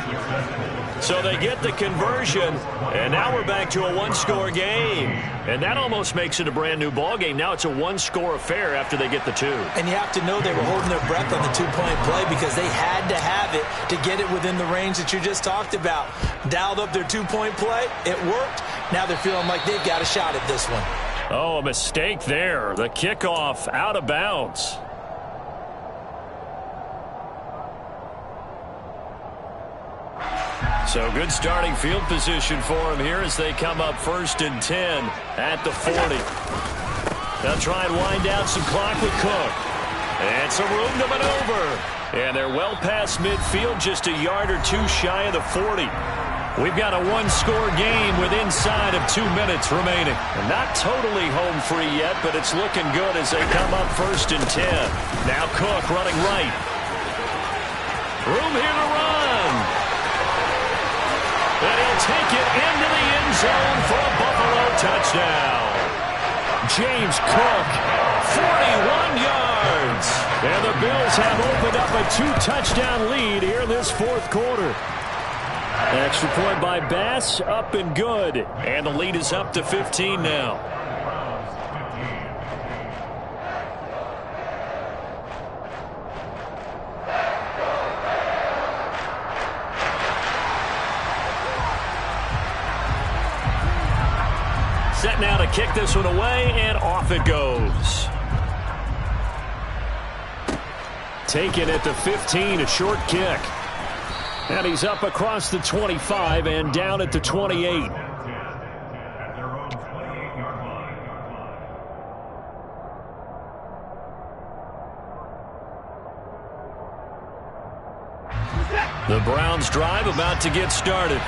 So they get the conversion, and now we're back to a one-score game. And that almost makes it a brand-new ball game. Now it's a one-score affair after they get the 2. And you have to know they were holding their breath on the two-point play because they had to have it to get it within the range that you just talked about. Dialed up their two-point play. It worked. Now they're feeling like they've got a shot at this one. Oh, a mistake there. The kickoff out of bounds. So good starting field position for him here as they come up 1st and 10 at the 40. They'll try and wind down some clock with Cook. And some room to maneuver. And they're well past midfield, just a yard or 2 shy of the 40. We've got a one-score game with inside of 2 minutes remaining. And not totally home free yet, but it's looking good as they come up 1st and 10. Now Cook running right. Room here to run. And he'll take it into the end zone for a Buffalo touchdown. James Cook, 41 yards. And the Bills have opened up a 2-touchdown lead here in this 4th quarter. Extra point by Bass, up and good. And the lead is up to 15 now. Set now to kick this one away, and off it goes. Taken at the 15, a short kick. And he's up across the 25 and down at the 28. The Browns drive about to get started.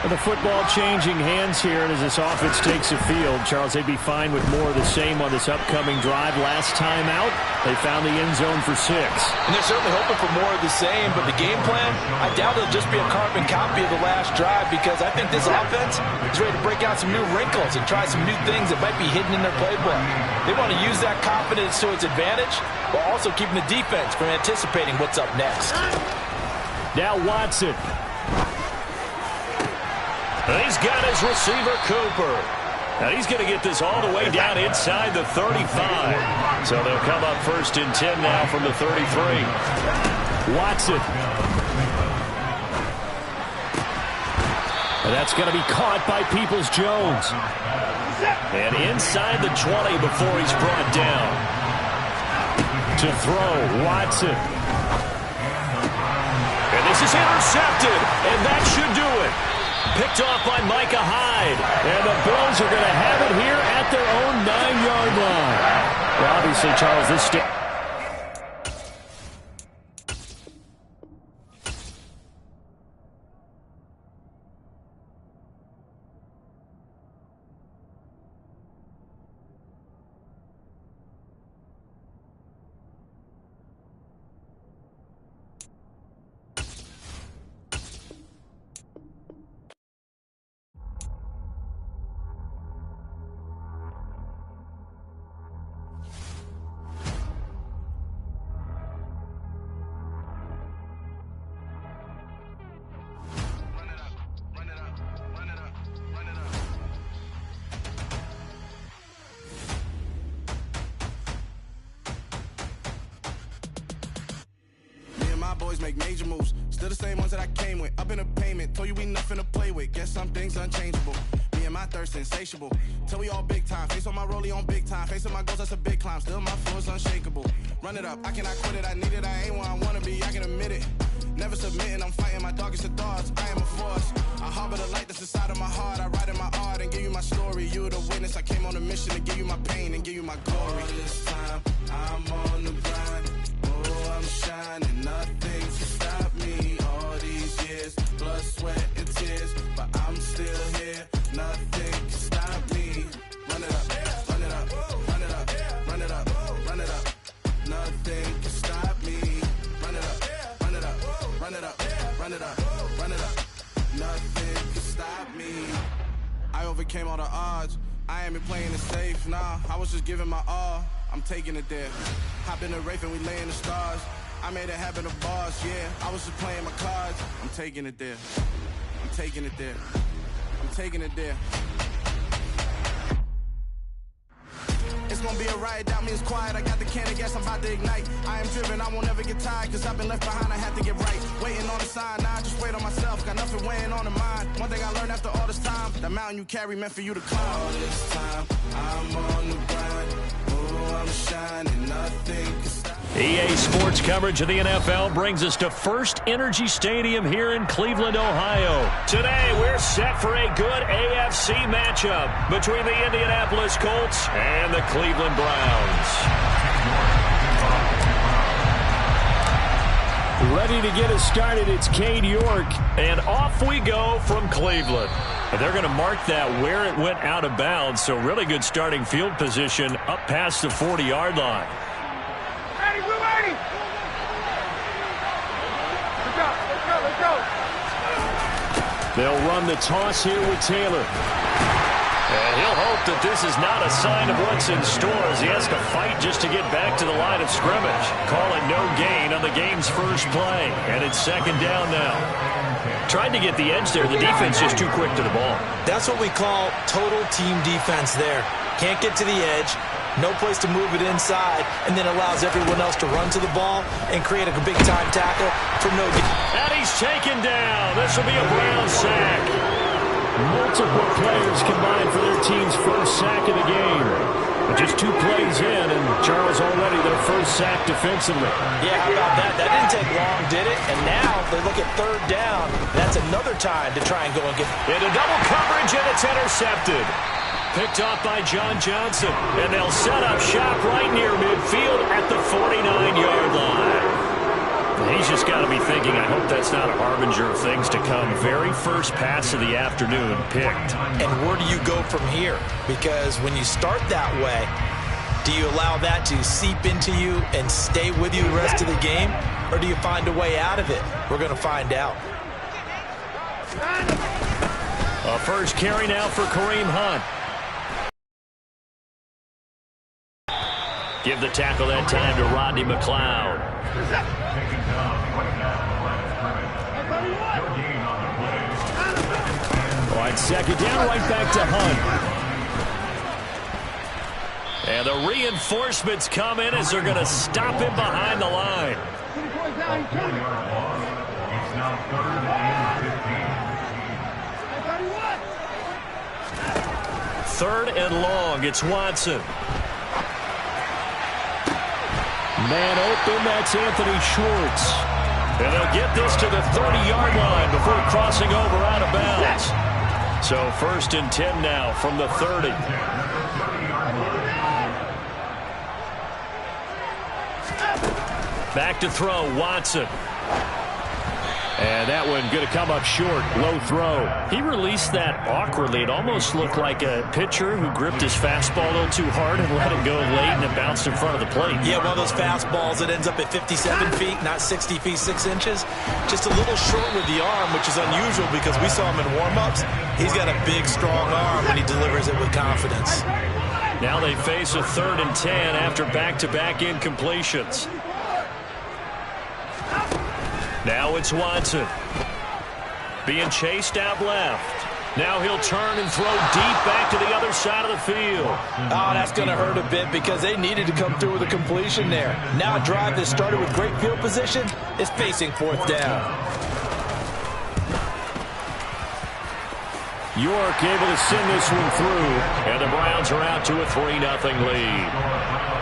The football changing hands here, and as this offense takes the field, Charles, they'd be fine with more of the same on this upcoming drive. Last time out, they found the end zone for 6. And they're certainly hoping for more of the same, but the game plan, I doubt it'll just be a carbon copy of the last drive because I think this offense is ready to break out some new wrinkles and try some new things that might be hidden in their playbook. They want to use that confidence to its advantage while also keeping the defense from anticipating what's up next. Now Watson. And he's got his receiver, Cooper. And he's going to get this all the way down inside the 35. So they'll come up 1st and 10 now from the 33. Watson. And that's going to be caught by Peoples-Jones. And inside the 20 before he's brought down. To throw, Watson. is intercepted, and that should do it. Picked off by Micah Hyde. And the Bills are going to have it here at their own 9-yard line. Well, obviously, Charles, this boys make major moves. Still the same ones that I came with. Up in a payment. Told you we nothing to play with. Guess some things unchangeable. Me and my thirst insatiable. Till we all big time. Face on my rollie on big time. Facing my goals, that's a big climb. Still my floor is unshakable. Run it up. I cannot quit it. I need it. I ain't where I wanna be. I can admit it. Never submitting. I'm fighting my darkest of thoughts. I am a force. I harbor the light that's inside of my heart. I write in my art and give you my story. You the witness. I came on a mission to give you my pain and give you my glory. All this time, I'm on the grind. Oh, I'm shining. Nothing to stop me. All these years, blood, sweat, and tears. But I'm still here. Nothing can stop me. Run it up, run it up, run it up, run it up, run it up. Nothing can stop me. Run it up, run it up, run it up, run it up, run it up. Nothing can stop me. I overcame all the odds. I ain't been playing it safe, nah. I was just giving my all. I'm taking it there. Hop in the Wraith and we lay in the stars. I made it happen to bars, yeah. I was just playing my cards. I'm taking it there. I'm taking it there. I'm taking it there. It's gonna be a riot, doubt me it's quiet. I got the can of gas, I'm about to ignite. I am driven, I won't ever get tired. Cause I've been left behind, I have to get right. Waiting on the sign, now I just wait on myself. Got nothing weighing on the mind. One thing I learned after all this time, the mountain you carry meant for you to climb. All this time, I'm on the grind. Oh, I'm shining, nothing can stop. EA Sports coverage of the NFL brings us to First Energy Stadium here in Cleveland, Ohio. Today, we're set for a good AFC matchup between the Indianapolis Colts and the Cleveland Browns. ready to get us started. It's Cade York. And off we go from Cleveland. And they're going to mark that where it went out of bounds. So really good starting field position up past the 40-yard line. They'll run the toss here with Taylor. And he'll hope that this is not a sign of what's in store as he has to fight just to get back to the line of scrimmage. Call it no gain on the game's first play. And it's second down now. Tried to get the edge there. The defense just too quick to the ball. That's what we call total team defense there. Can't get to the edge. No place to move it inside, and then allows everyone else to run to the ball and create a big-time tackle for no gain. And he's taken down. This will be a Brown sack. Multiple players combined for their team's first sack of the game. But just 2 plays in, and Charles already their first sack defensively. Yeah, how about that? That didn't take long, did it? And now they look at third down. That's another time to try and go and get into double coverage, and it's intercepted. Picked off by John Johnson, and they'll set up shop right near midfield at the 49-yard line. He's just got to be thinking, I hope that's not a harbinger of things to come. Very first pass of the afternoon picked. And where do you go from here? Because when you start that way, do you allow that to seep into you and stay with you the rest of the game? Or do you find a way out of it? We're going to find out. A first carry now for Kareem Hunt. Give the tackle that time to Rodney McLeod. All right, second down, right back to Hunt. And the reinforcements come in as they're going to stop him behind the line. It's now 3rd and 15. Third and long, it's Watson. Man open, that's Anthony Schwartz. And they'll get this to the 30-yard line before crossing over out of bounds. So 1st and 10 now from the 30. Back to throw, Watson. And that one going to come up short. Low throw. He released that awkwardly. It almost looked like a pitcher who gripped his fastball a little too hard and let it go late, and it bounced in front of the plate. Yeah, one of those fastballs that ends up at 57 feet, not 60 feet, 6 inches. Just a little short with the arm, which is unusual because we saw him in warm-ups. He's got a big, strong arm when he delivers it with confidence. Now they face a 3rd and 10 after back-to-back incompletions. Now it's Watson. Being chased out left. Now he'll turn and throw deep back to the other side of the field. Oh, that's going to hurt a bit because they needed to come through with a completion there. Now a drive that started with great field position is facing 4th down. York able to send this one through, and the Browns are out to a 3-0 lead.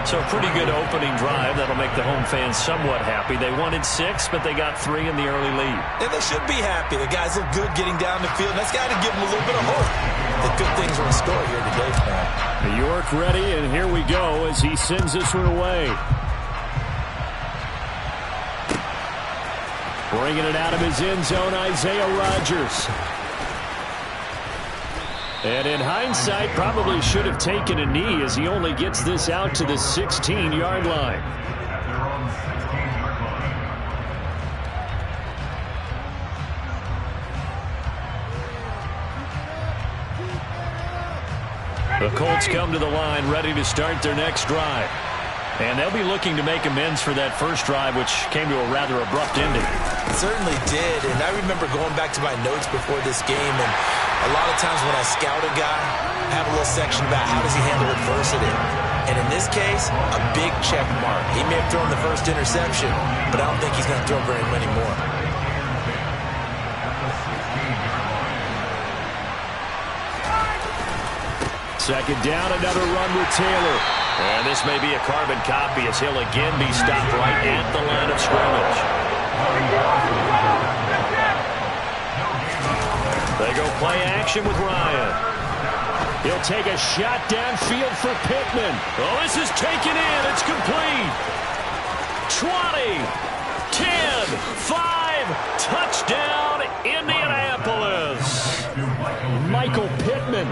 So a pretty good opening drive. That'll make the home fans somewhat happy. They wanted 6, but they got 3 in the early lead. And they should be happy. The guys look good getting down the field. That's got to give them a little bit of hope that good things are in store here today for them. York ready, and here we go as he sends this one away. Bringing it out of his end zone, Isaiah Rodgers. And in hindsight, probably should have taken a knee as he only gets this out to the 16-yard line. The Colts come to the line ready to start their next drive. And they'll be looking to make amends for that first drive, which came to a rather abrupt ending. It certainly did. And I remember going back to my notes before this game, and a lot of times when I scout a guy, I have a little section about how does he handle adversity. And in this case, a big check mark. He may have thrown the first interception, but I don't think he's going to throw very many more. Second down, another run with Taylor. And this may be a carbon copy as he'll again be stopped right at the line of scrimmage. They go play action with Ryan. He'll take a shot downfield for Pittman. Oh, this is taken in. It's complete. 20, 10, 5, touchdown, Indianapolis. Michael Pittman.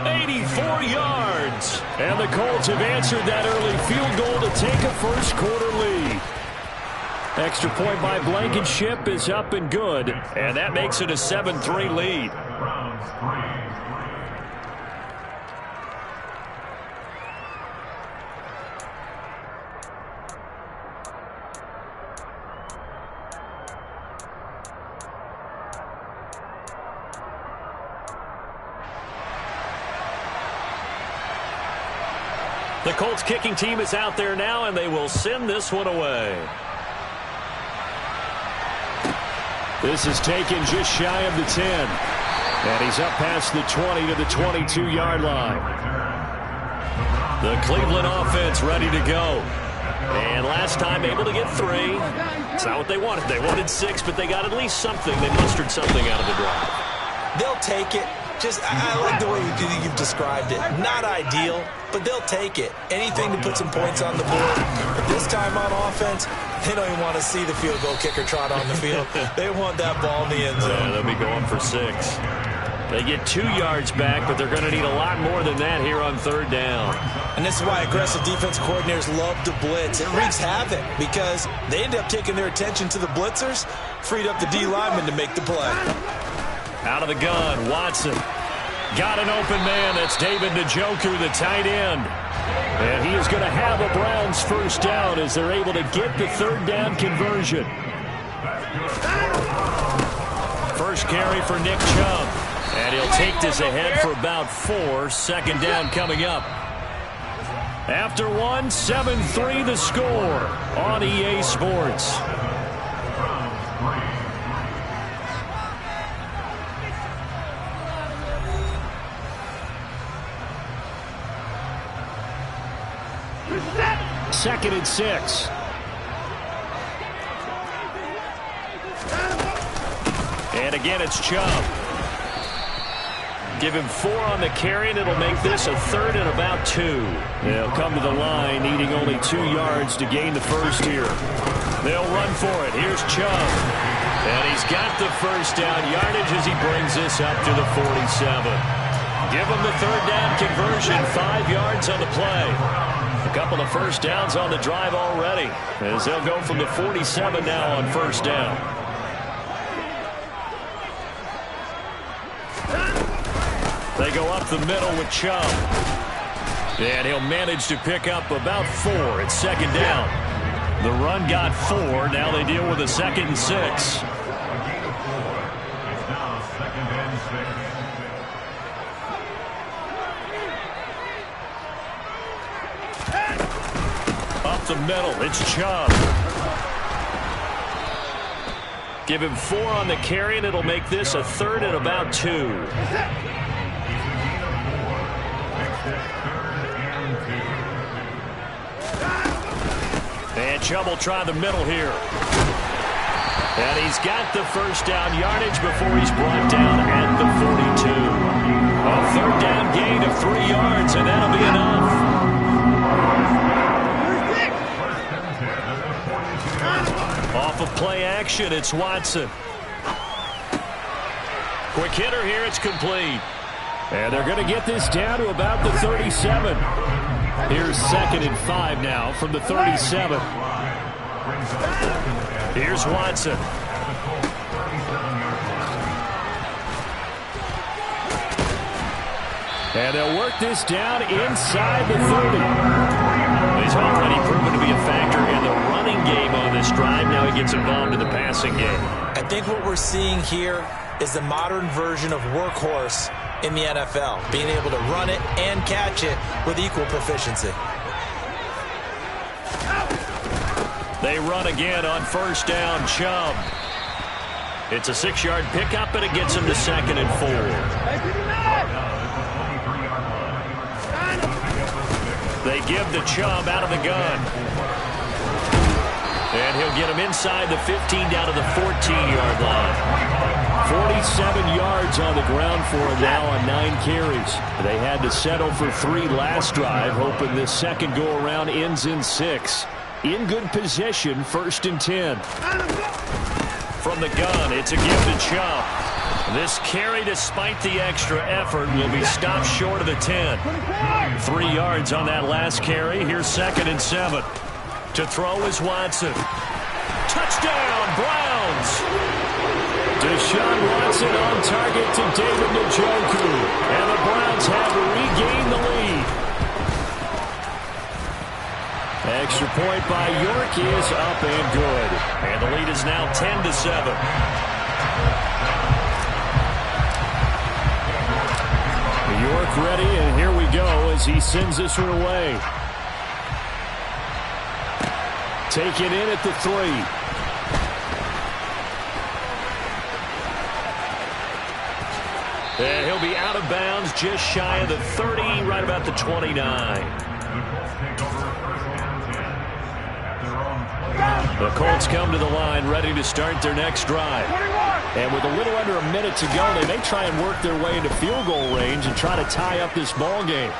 84 yards. And the Colts have answered that early field goal to take a first quarter lead. Extra point by Blankenship is up and good. And that makes it a 7-3 lead. The Colts kicking team is out there now, and they will send this one away. This is taken just shy of the 10. And he's up past the 20 to the 22-yard line. The Cleveland offense ready to go. And last time able to get 3. It's not what they wanted. They wanted 6, but they got at least something. They mustered something out of the drive. They'll take it. I like the way you've described it. Not ideal, but they'll take it. Anything to put some points on the board. But this time on offense, they don't even want to see the field goal kicker trot on the field. They want that ball in the end zone. Yeah, they'll be going for 6. They get 2 yards back, but they're going to need a lot more than that here on 3rd down. And this is why aggressive defense coordinators love to blitz. It wreaks havoc because they end up taking their attention to the blitzers, freed up the D lineman to make the play. Out of the gun, Watson. Got an open man. That's David Njoku, the tight end. And he is going to have a Browns first down as they're able to get the 3rd down conversion. First carry for Nick Chubb. And he'll take this ahead for about 4. 2nd down coming up. After 1, 7-3 the score on EA Sports. Second and 6. And again, it's Chubb. Give him 4 on the carry, and it'll make this a 3rd and about 2. They'll come to the line, needing only 2 yards to gain the first here. They'll run for it. Here's Chubb. And he's got the first down yardage as he brings this up to the 47. Give him the 3rd down conversion, 5 yards on the play. A couple of first downs on the drive already, as they'll go from the 47 now on first down. They go up the middle with Chubb. And he'll manage to pick up about 4 at second down. The run got 4. Now they deal with a 2nd and 6. It's now 2nd and 6. Up the middle, it's Chubb. Give him 4 on the carry, and it'll make this a 3rd and about 2. And Chubb will try the middle here. And he's got the first down yardage before he's brought down at the 42. A 3rd down gain of 3 yards, and that'll be enough. Off of play action, it's Watson. Quick hitter here, it's complete. And they're going to get this down to about the 37. Here's 2nd and 5 now from the 37. Here's Watson. And they'll work this down inside the 30. He's already proven to be a factor in the running game on this drive. Now he gets involved in the passing game. I think what we're seeing here is the modern version of workhorse in the NFL, being able to run it and catch it with equal proficiency. They run again on first down, Chubb. It's a 6-yard pickup, and it gets him to 2nd and 4. They give the Chubb out of the gun. And he'll get him inside the 15 down to the 14-yard line. 47 yards on the ground for him now on 9 carries. They had to settle for 3 last drive, hoping this second go-around ends in 6. In good position, 1st and 10. From the gun, it's a give to Chubb. This carry, despite the extra effort, will be stopped short of the 10. 3 yards on that last carry. Here's 2nd and 7. To throw is Watson. Touchdown, Browns! Deshaun Watson on target to David Njoku. And the Browns have regained the lead. Extra point by York is up and good. And the lead is now 10-7. York ready, and here we go as he sends this one away. Take it in at the 3. And he'll be out of bounds just shy of the 30, right about the 29. The Colts come to the line ready to start their next drive. And with a little under a minute to go, they may try and work their way into field goal range and try to tie up this ball game.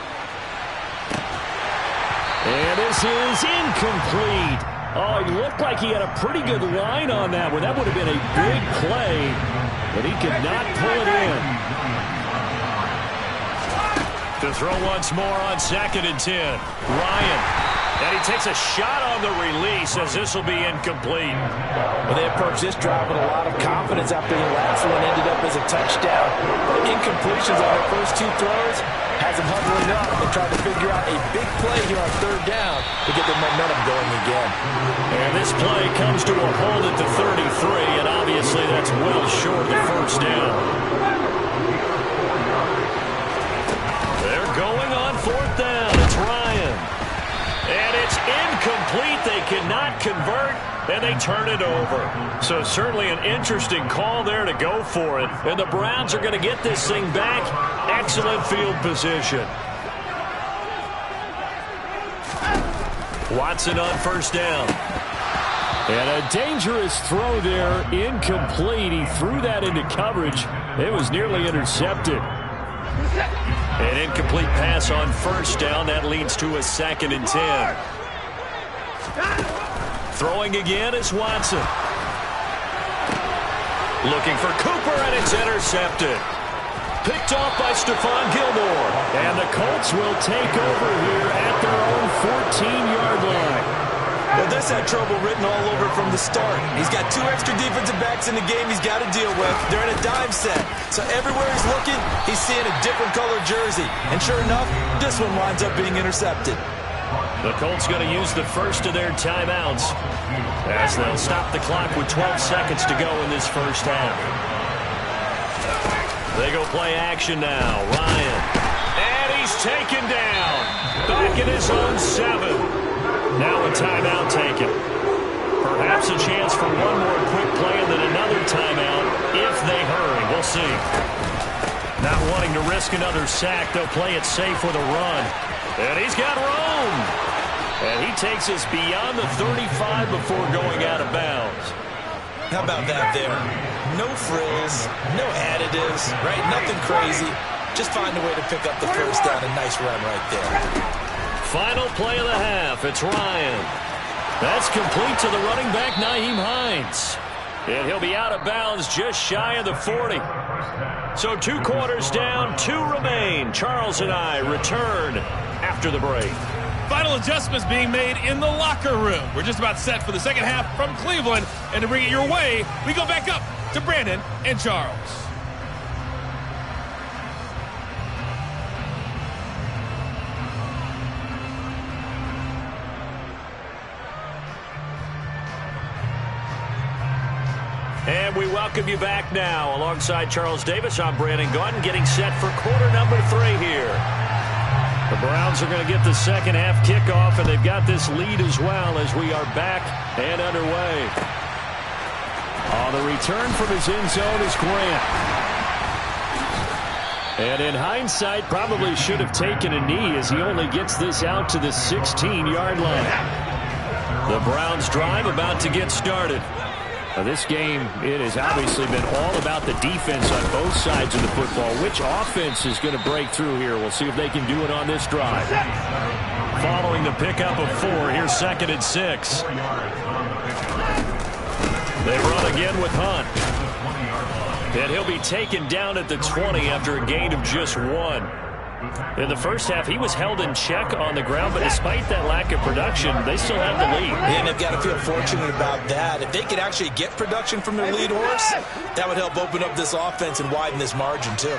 And this is incomplete. Oh, it looked like he had a pretty good line on that one. That would have been a big play, but he could not pull it in. To throw once more on 2nd and 10. Ryan. And he takes a shot on the release as this will be incomplete. Well, they approached this drive with a lot of confidence after the last one ended up as a touchdown. But incompletions on their first 2 throws has them huddling up and trying to figure out a big play here on 3rd down to get the momentum going again. And this play comes to a hold at the 33, and obviously that's well short of the first down. They're going on 4th down. It's Ryan. And it's incomplete. They cannot convert, and they turn it over. So certainly an interesting call there to go for it. And the Browns are going to get this thing back. Excellent field position. Watson on first down. And a dangerous throw there, incomplete. He threw that into coverage. It was nearly intercepted. An incomplete pass on first down. That leads to a 2nd and 10. Throwing again is Watson. Looking for Cooper, and it's intercepted. Picked off by Stephon Gilmore. And the Colts will take over here at their own 14-yard line. Well, this had trouble written all over from the start. He's got 2 extra defensive backs in the game he's got to deal with. They're in a dime set. So everywhere he's looking, he's seeing a different color jersey. And sure enough, this one winds up being intercepted. The Colts going to use the first of their timeouts as they'll stop the clock with 12 seconds to go in this first half. They go play action now. Ryan. And he's taken down. Back in his own 7. Now a timeout taken. Perhaps a chance for one more quick play and then another timeout if they hurry. We'll see. Not wanting to risk another sack, they'll play it safe with a run. And he's got room. And he takes us beyond the 35 before going out of bounds. How about that there? No frills, no additives, right? Nothing crazy. Just find a way to pick up the first down. A nice run right there. Final play of the half. It's Ryan. That's complete to the running back, Nyheim Hines. And he'll be out of bounds just shy of the 40. So 2 quarters down, 2 remain. Charles and I return after the break. Final adjustments being made in the locker room. We're just about set for the second half from Cleveland. And to bring it your way, we go back up to Brandon and Charles. And we welcome you back now. Alongside Charles Davis, I'm Brandon Gaudin, getting set for quarter number 3 here. The Browns are going to get the second half kickoff, and they've got this lead as well as we are back and underway. On the return from his end zone is Grant. And in hindsight, probably should have taken a knee as he only gets this out to the 16-yard line. The Browns drive about to get started. Now this game, it has obviously been all about the defense on both sides of the football. Which offense is going to break through here? We'll see if they can do it on this drive. Following the pickup of 4, here's 2nd and 6. They run again with Hunt. And he'll be taken down at the 20 after a gain of just 1. In the first half, he was held in check on the ground, but despite that lack of production, they still have the lead. And they've got to feel fortunate about that. If they could actually get production from their lead horse, that would help open up this offense and widen this margin, too.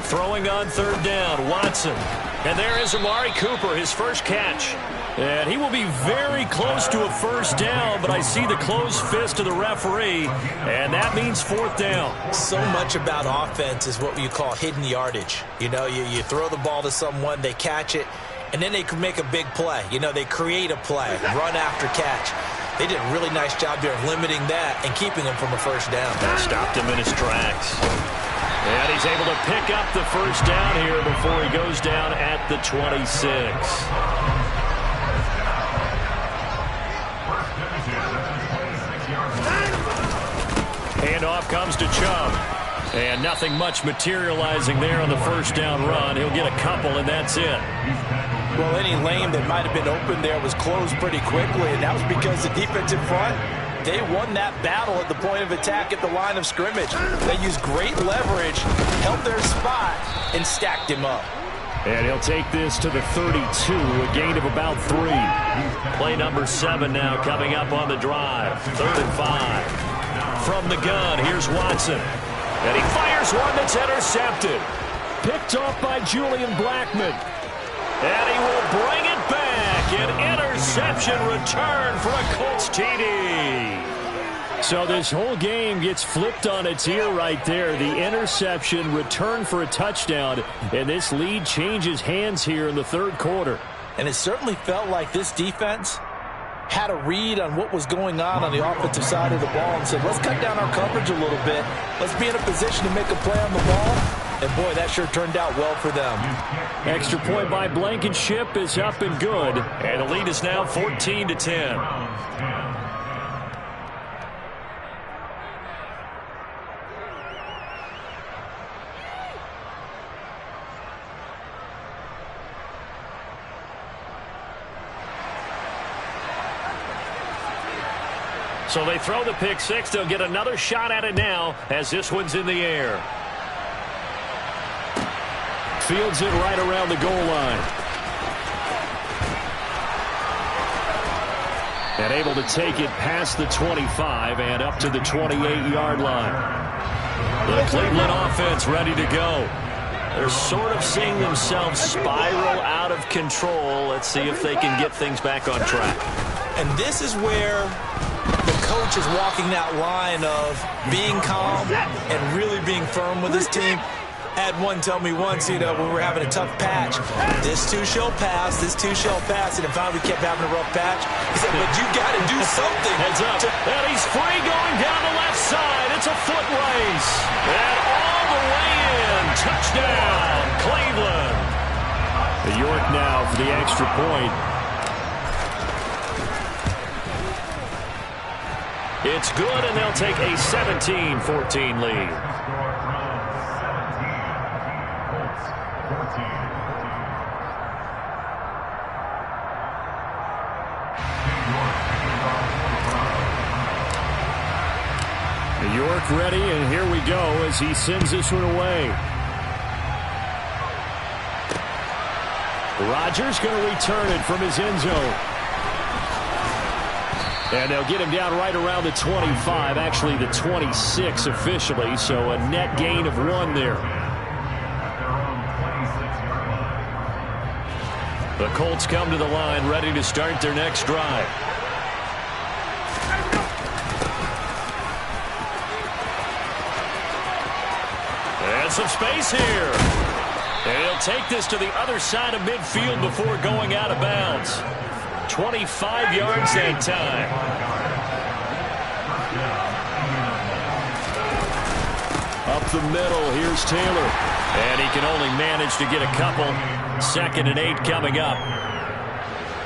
Throwing on 3rd down, Watson. And there is Amari Cooper, his first catch. And he will be very close to a first down, but I see the closed fist of the referee, and that means 4th down. So much about offense is what you call hidden yardage. You know, you throw the ball to someone, they catch it, and then they can make a big play. You know, they create a play, run after catch. They did a really nice job here of limiting that and keeping him from a first down. Stopped him in his tracks. And he's able to pick up the first down here before he goes down at the 26. Handoff comes to Chubb. And nothing much materializing there on the first down run. He'll get a couple, and that's it. Well, any lane that might have been open there was closed pretty quickly, and that was because the defensive front, they won that battle at the point of attack at the line of scrimmage. They used great leverage, held their spot, and stacked him up. And he'll take this to the 32, a gain of about 3. Play number 7 now coming up on the drive. 3rd and 5. From the gun, here's Watson. And he fires one that's intercepted. Picked off by Julian Blackmon. And he will bring it back. An interception return for a Colts TD. So this whole game gets flipped on its ear right there. The interception, return for a touchdown, and this lead changes hands here in the 3rd quarter. And it certainly felt like this defense had a read on what was going on the offensive side of the ball and said, let's cut down our coverage a little bit. Let's be in a position to make a play on the ball. And, boy, that sure turned out well for them. Extra point by Blankenship is up and good. And the lead is now 14-10. So they throw the pick six. They'll get another shot at it now as this one's in the air. Fields it right around the goal line. And able to take it past the 25 and up to the 28-yard line. The Cleveland offense ready to go. They're sort of seeing themselves spiral out of control. Let's see if they can get things back on track. And this is where the coach is walking that line of being calm and really being firm with his team. Had one tell me once, when we're having a tough patch, this too shall pass, this too shall pass, and finally we kept having a rough patch. He said, but you got to do something. Heads up, and he's free going down the left side. It's a foot race, and all the way in. Touchdown, Cleveland. The York now for the extra point. It's good, and they'll take a 17-14 lead. York ready, and here we go as he sends this one away. Rodgers going to return it from his end zone. And they'll get him down right around the 25, actually the 26 officially, so a net gain of 1 there. The Colts come to the line ready to start their next drive. And some space here. And he'll take this to the other side of midfield before going out of bounds. 25 yards that time. Up the middle, here's Taylor. And he can only manage to get a couple. 2nd and 8 coming up.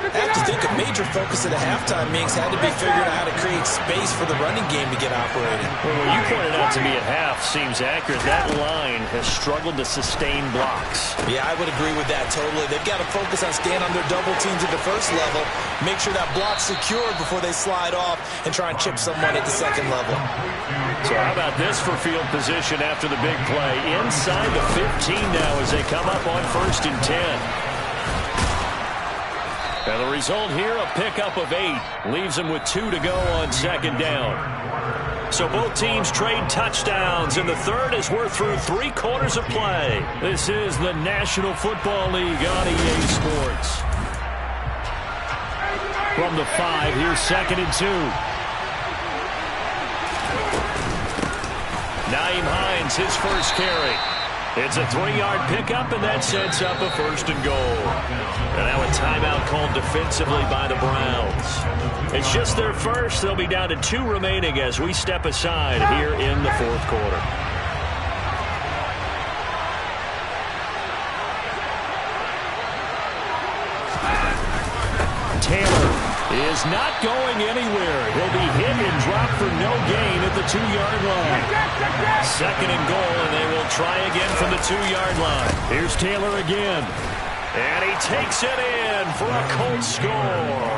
I have to think a major focus at the halftime, Minks, had to be figuring out how to create space for the running game to get operating. Well, what you pointed out to me at half seems accurate. That line has struggled to sustain blocks. Yeah, I would agree with that totally. They've got to focus on staying on their double teams at the first level, make sure that block's secured before they slide off and try and chip someone at the second level. So how about this for field position after the big play? Inside the 15 now as they come up on 1st and 10. And the result here, a pickup of 8. Leaves them with 2 to go on 2nd down. So both teams trade touchdowns, and the third as we're through 3 quarters of play. This is the National Football League on EA Sports. From the 5, here's 2nd and 2. Nyheim Hines, his first carry. It's a 3-yard pickup, and that sets up a 1st and goal. And now a timeout called defensively by the Browns. It's just their first. They'll be down to 2 remaining as we step aside here in the 4th quarter. Taylor is not going anywhere. He'll be hit and dropped for no gain at the 2-yard line. 2nd and goal, and they will try again from the 2-yard line. Here's Taylor again. And he takes it in for a Colts score.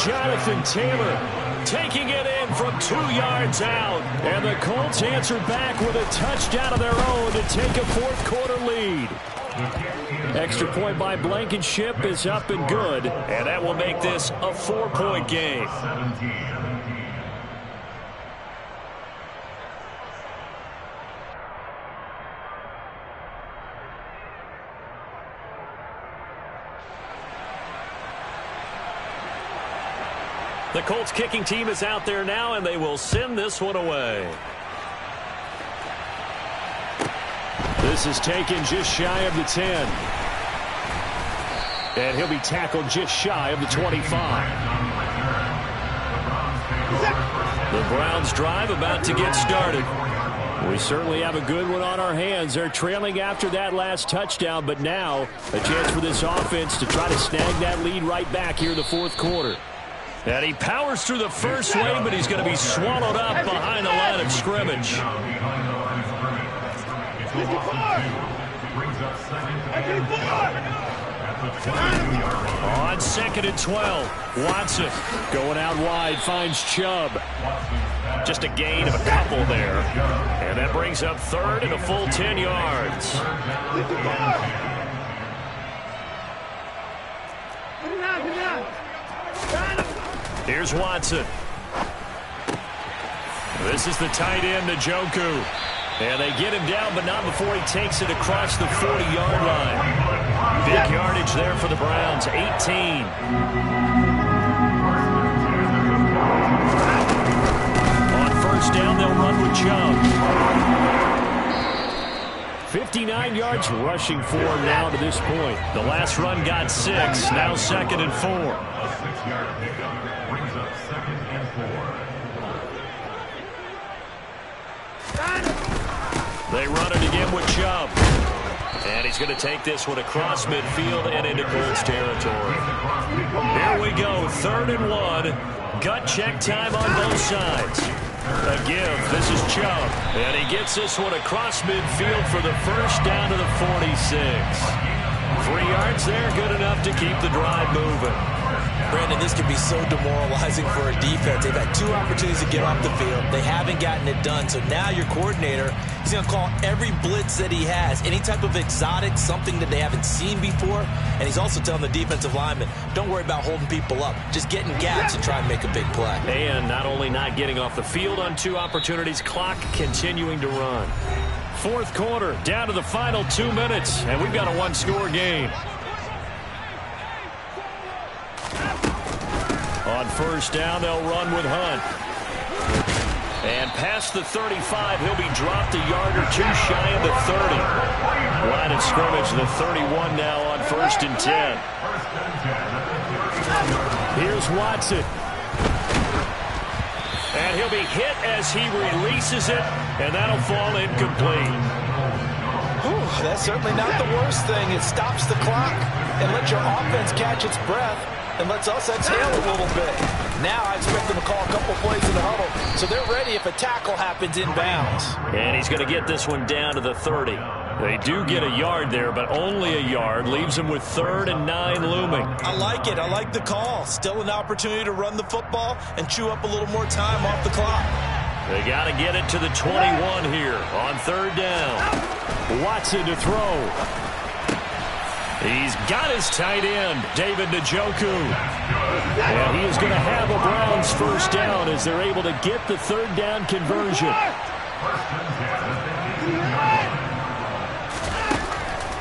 Jonathan Taylor taking it in from 2 yards out. And the Colts answer back with a touchdown of their own to take a 4th quarter lead. Extra point by Blankenship is up and good. And that will make this a 4-point game. The Colts kicking team is out there now, and they will send this one away. This is taken just shy of the 10. And he'll be tackled just shy of the 25. The Browns drive about to get started. We certainly have a good one on our hands. They're trailing after that last touchdown, but now a chance for this offense to try to snag that lead right back here in the fourth quarter. And he powers through the first wave, but he's going to be swallowed up behind the line of scrimmage. On 2nd and 12, Watson going out wide, finds Chubb. Just a gain of a couple there. And that brings up 3rd and a full 10 yards. Here's Watson. This is the tight end, Njoku. And they get him down, but not before he takes it across the 40-yard line. Big yardage there for the Browns, 18. On 1st down, they'll run with Chubb. 59 yards rushing for him now to this point. The last run got 6, now 2nd and 4. A 6-yard pickup brings up 2nd and 4. They run it again with Chubb. And he's going to take this one across midfield and into Colts territory. Here we go, 3rd and 1. Gut check time on both sides. A give. This is Chubb. And he gets this one across midfield for the first down to the 46. 3 yards there, good enough to keep the drive moving. Brandon, this can be so demoralizing for a defense. They've had 2 opportunities to get off the field. They haven't gotten it done. So now your coordinator, he's going to call every blitz that he has, any type of exotic, something that they haven't seen before. And he's also telling the defensive lineman, don't worry about holding people up. Just get in gaps and try and make a big play. And not only not getting off the field on 2 opportunities, clock continuing to run. 4th quarter, down to the final 2 minutes, and we've got a 1-score game. On 1st down, they'll run with Hunt. And past the 35, he'll be dropped a yard or 2 shy of the 30. Line of scrimmage, the 31 now on 1st and 10. Here's Watson. And he'll be hit as he releases it, and that'll fall incomplete. Whew, that's certainly not the worst thing. It stops the clock and lets your offense catch its breath and lets us exhale a little bit. Now I expect them to call a couple plays in the huddle, so they're ready if a tackle happens inbounds. And he's going to get this one down to the 30. They do get a yard there, but only a yard. Leaves them with 3rd and 9 looming. I like it. I like the call. Still an opportunity to run the football and chew up a little more time off the clock. They got to get it to the 21 here on 3rd down. Watson to throw. He's got his tight end, David Njoku. And he is going to have a Browns 1st down as they're able to get the 3rd down conversion.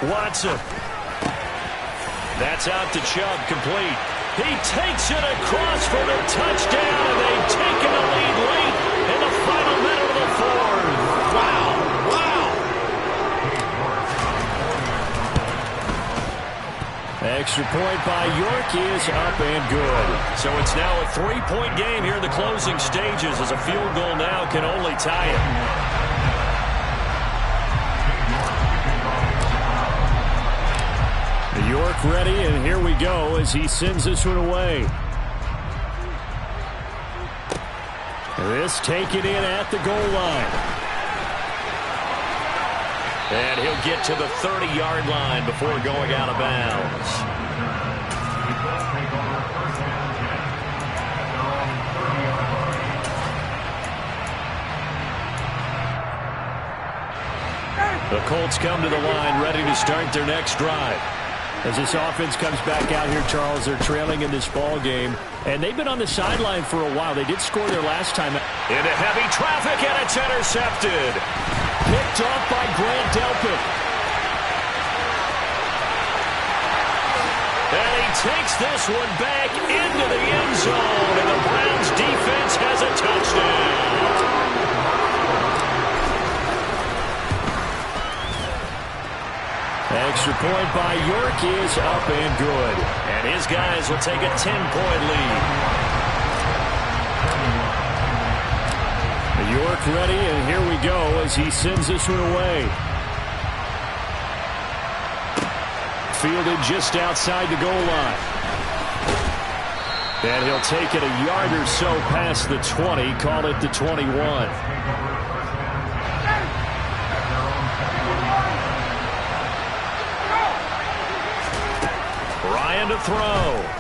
Watson. That's out to Chubb, complete. He takes it across for the touchdown, and they've taken the lead late in the final minute of the 4th. Wow. Extra point by York is up and good. So it's now a 3-point game here in the closing stages as a field goal now can only tie it. York ready, and here we go as he sends this one away. This taken in at the goal line. And he'll get to the 30-yard line before going out of bounds. The Colts come to the line ready to start their next drive. As this offense comes back out here, Charles, they're trailing in this ball game, and they've been on the sideline for a while. They did score their last time. Into heavy traffic, and it's intercepted. Picked off by Grant Delpit. And he takes this one back into the end zone, and the Browns defense has a touchdown. Extra point by York is up and good. And his guys will take a 10-point lead. Footwork ready, and here we go as he sends this one away. Fielded just outside the goal line. And he'll take it a yard or so past the 20, call it the 21. Ryan to throw.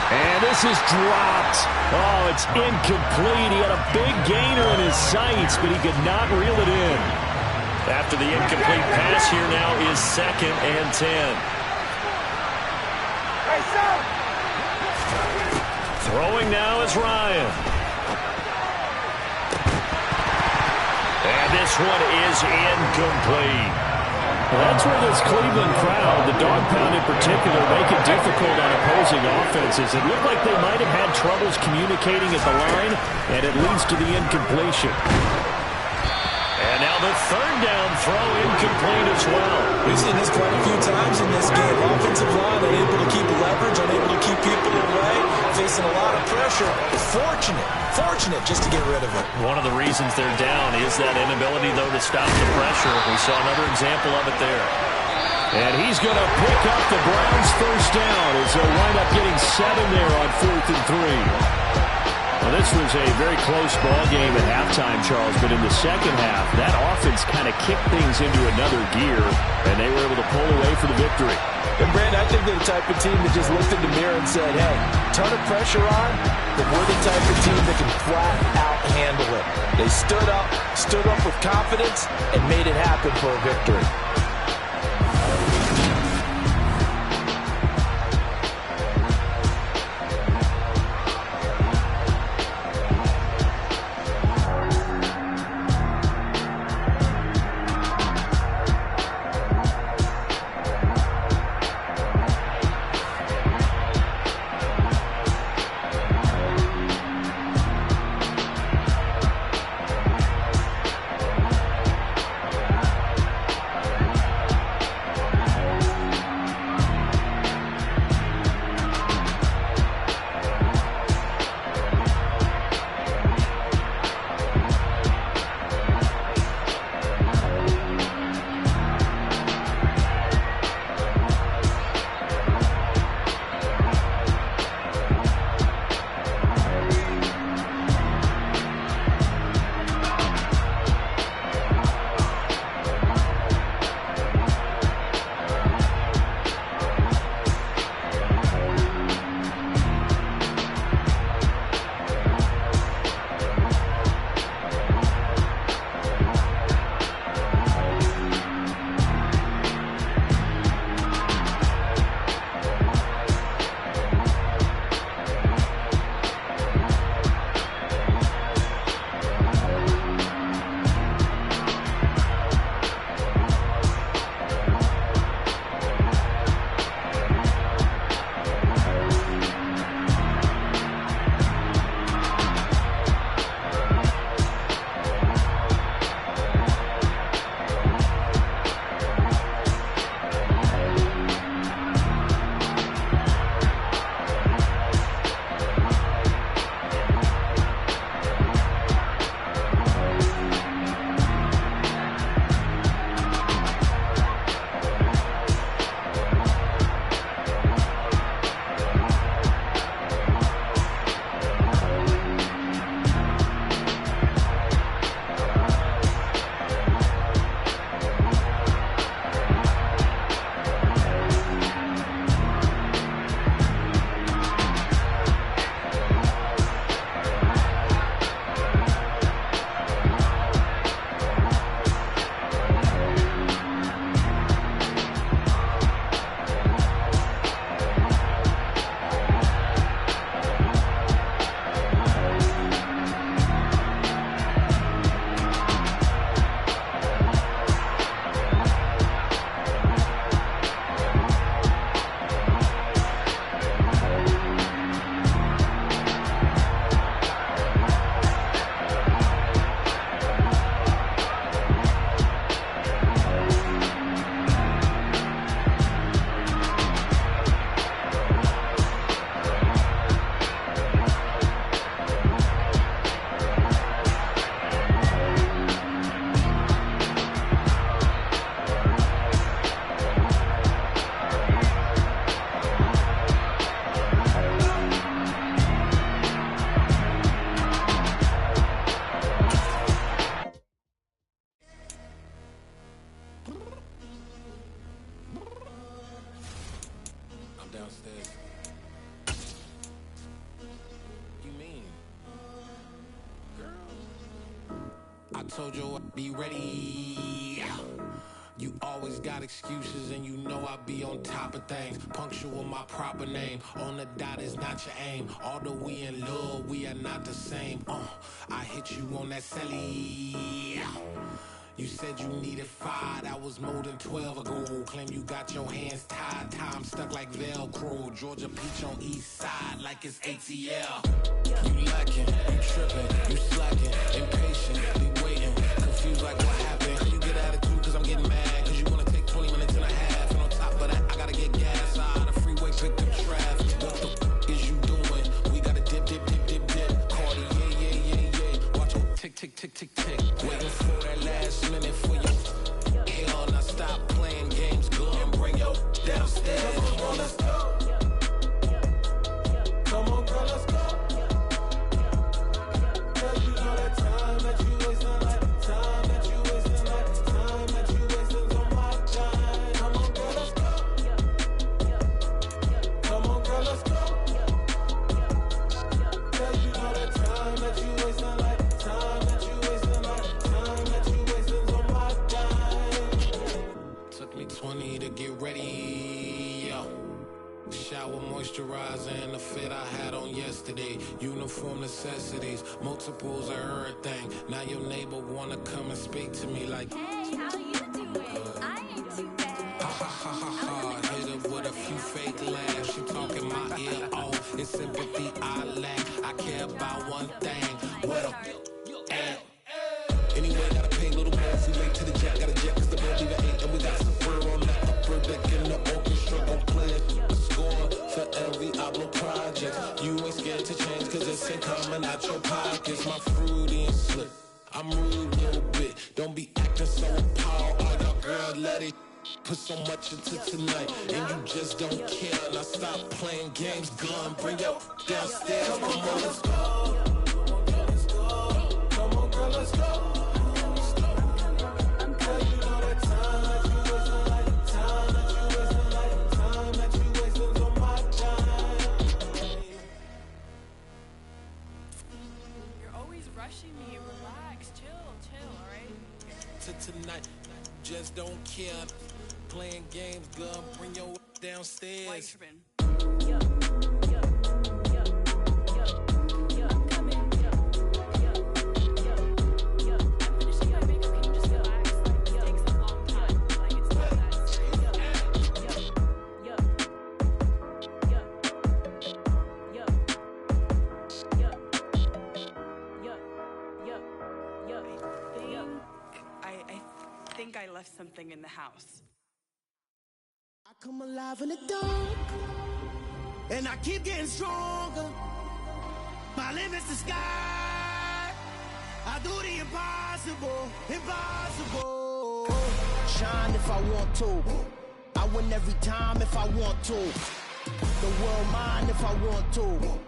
And this is dropped. Oh, it's incomplete. He had a big gainer in his sights, but he could not reel it in. After the incomplete pass, here now is 2nd and 10. Throwing now is Ryan. And this one is incomplete. Well, that's where this Cleveland crowd, the dog pound in particular, make it difficult on opposing offenses. It looked like they might have had troubles communicating at the line, and it leads to the incompletion. And now the 3rd down throw incomplete as well. We've seen this quite a few times in this game. Offensive line unable to keep leverage, unable to keep people away, facing a lot of pressure. Fortunate just to get rid of it. One of the reasons they're down is that inability, though, to stop the pressure. We saw another example of it there. And he's going to pick up the Browns' 1st down as they'll wind up getting 7 there on 4th and 3. Well, this was a very close ball game at halftime, Charles, but in the second half, that offense kind of kicked things into another gear, and they were able to pull away for the victory. And, Brandon, I think they're the type of team that just looked in the mirror and said, hey, ton of pressure on, but we're the type of team that can flat out handle it. They stood up with confidence, and made it happen for a victory. told you I'd be ready. You always got excuses and you know I be on top of things. Punctual my proper name. On the dot is not your aim. Although we in love, we are not the same. I hit you on that celly. You said you needed 5, that was more than 12 ago. Claim you got your hands tied, time stuck like Velcro. Georgia Peach on east side like it's ATL. You lacking, you tripping, you slacking, impatient, be waiting, confused like what happened. How you get attitude cause I'm getting mad, cause you wanna take 20 minutes and a half. And on top of that, I gotta get gas out of the freeway, pick up traffic. What the is you doing? We gotta dip, dip, dip, dip, dip. Cardi, yeah. Watch your tick, tick, tick, tick, tick. Waiting for that last minute for you. Hell, now stop playing games, go and bring your downstairs. Come on, girl, let's go. Come on, girl, let's go. Cause you know that time that you wasting, like time that you wasting, like time that you wasting on my time. Come on, girl, let's go. Come on, girl, let's go. Cause you know that time that you wasting, like time that you wasting, like time that you wasting on my time. Took me 20 to get ready, yo. Shower, moisturizer, and the fit I had on yesterday. Uniform necessities, multiples of everything. Now your neighbor wanna come and speak to me like, hey, how you doing? I ain't too bad. Ha ha ha ha ha. Hit her with a few fake laughs. She talking my ear off. It's sympathy I lack. I care about one thing. What up? Anyway, gotta pay a little more if we late to the jet. Got a jet cause the boat leave at 8. And we got some fur on that upper deck in the orchestra. Gon' play a score for every Ablo project. You ain't scared to change cause it's ain't coming out your pockets. My fruity and slip. I'm rude a little bit. Don't be acting so appalled. All y'all girl, let it put so much into tonight. And you just don't care. Now stop playing games. Gun, bring your downstairs. Come on, let's go. Come on, girl, let's go. Me, relax, chill, alright? Tonight, just don't care. Playing games, gun, bring your downstairs. I left something in the house. I come alive in the dark, and I keep getting stronger. My limit's the sky. I do the impossible, impossible. Shine if I want to. I win every time if I want to. The world mine if I want to.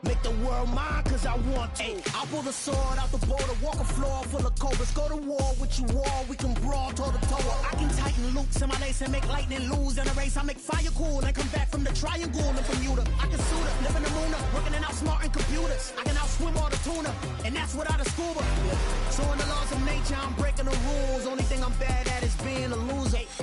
Make the world mine cause I want to. I pull the sword out the border, walk a floor full of cobras. Go to war with you all, we can brawl toe to toe. I can tighten loops in my lace and make lightning lose in a race. I make fire cool and come back from the triangle in Bermuda. I can suit up, live in the moon, working and outsmarting computers. I can outswim all the tuna, and that's without a scuba. So in the laws of nature, I'm breaking the rules. Only thing I'm bad at is being a loser.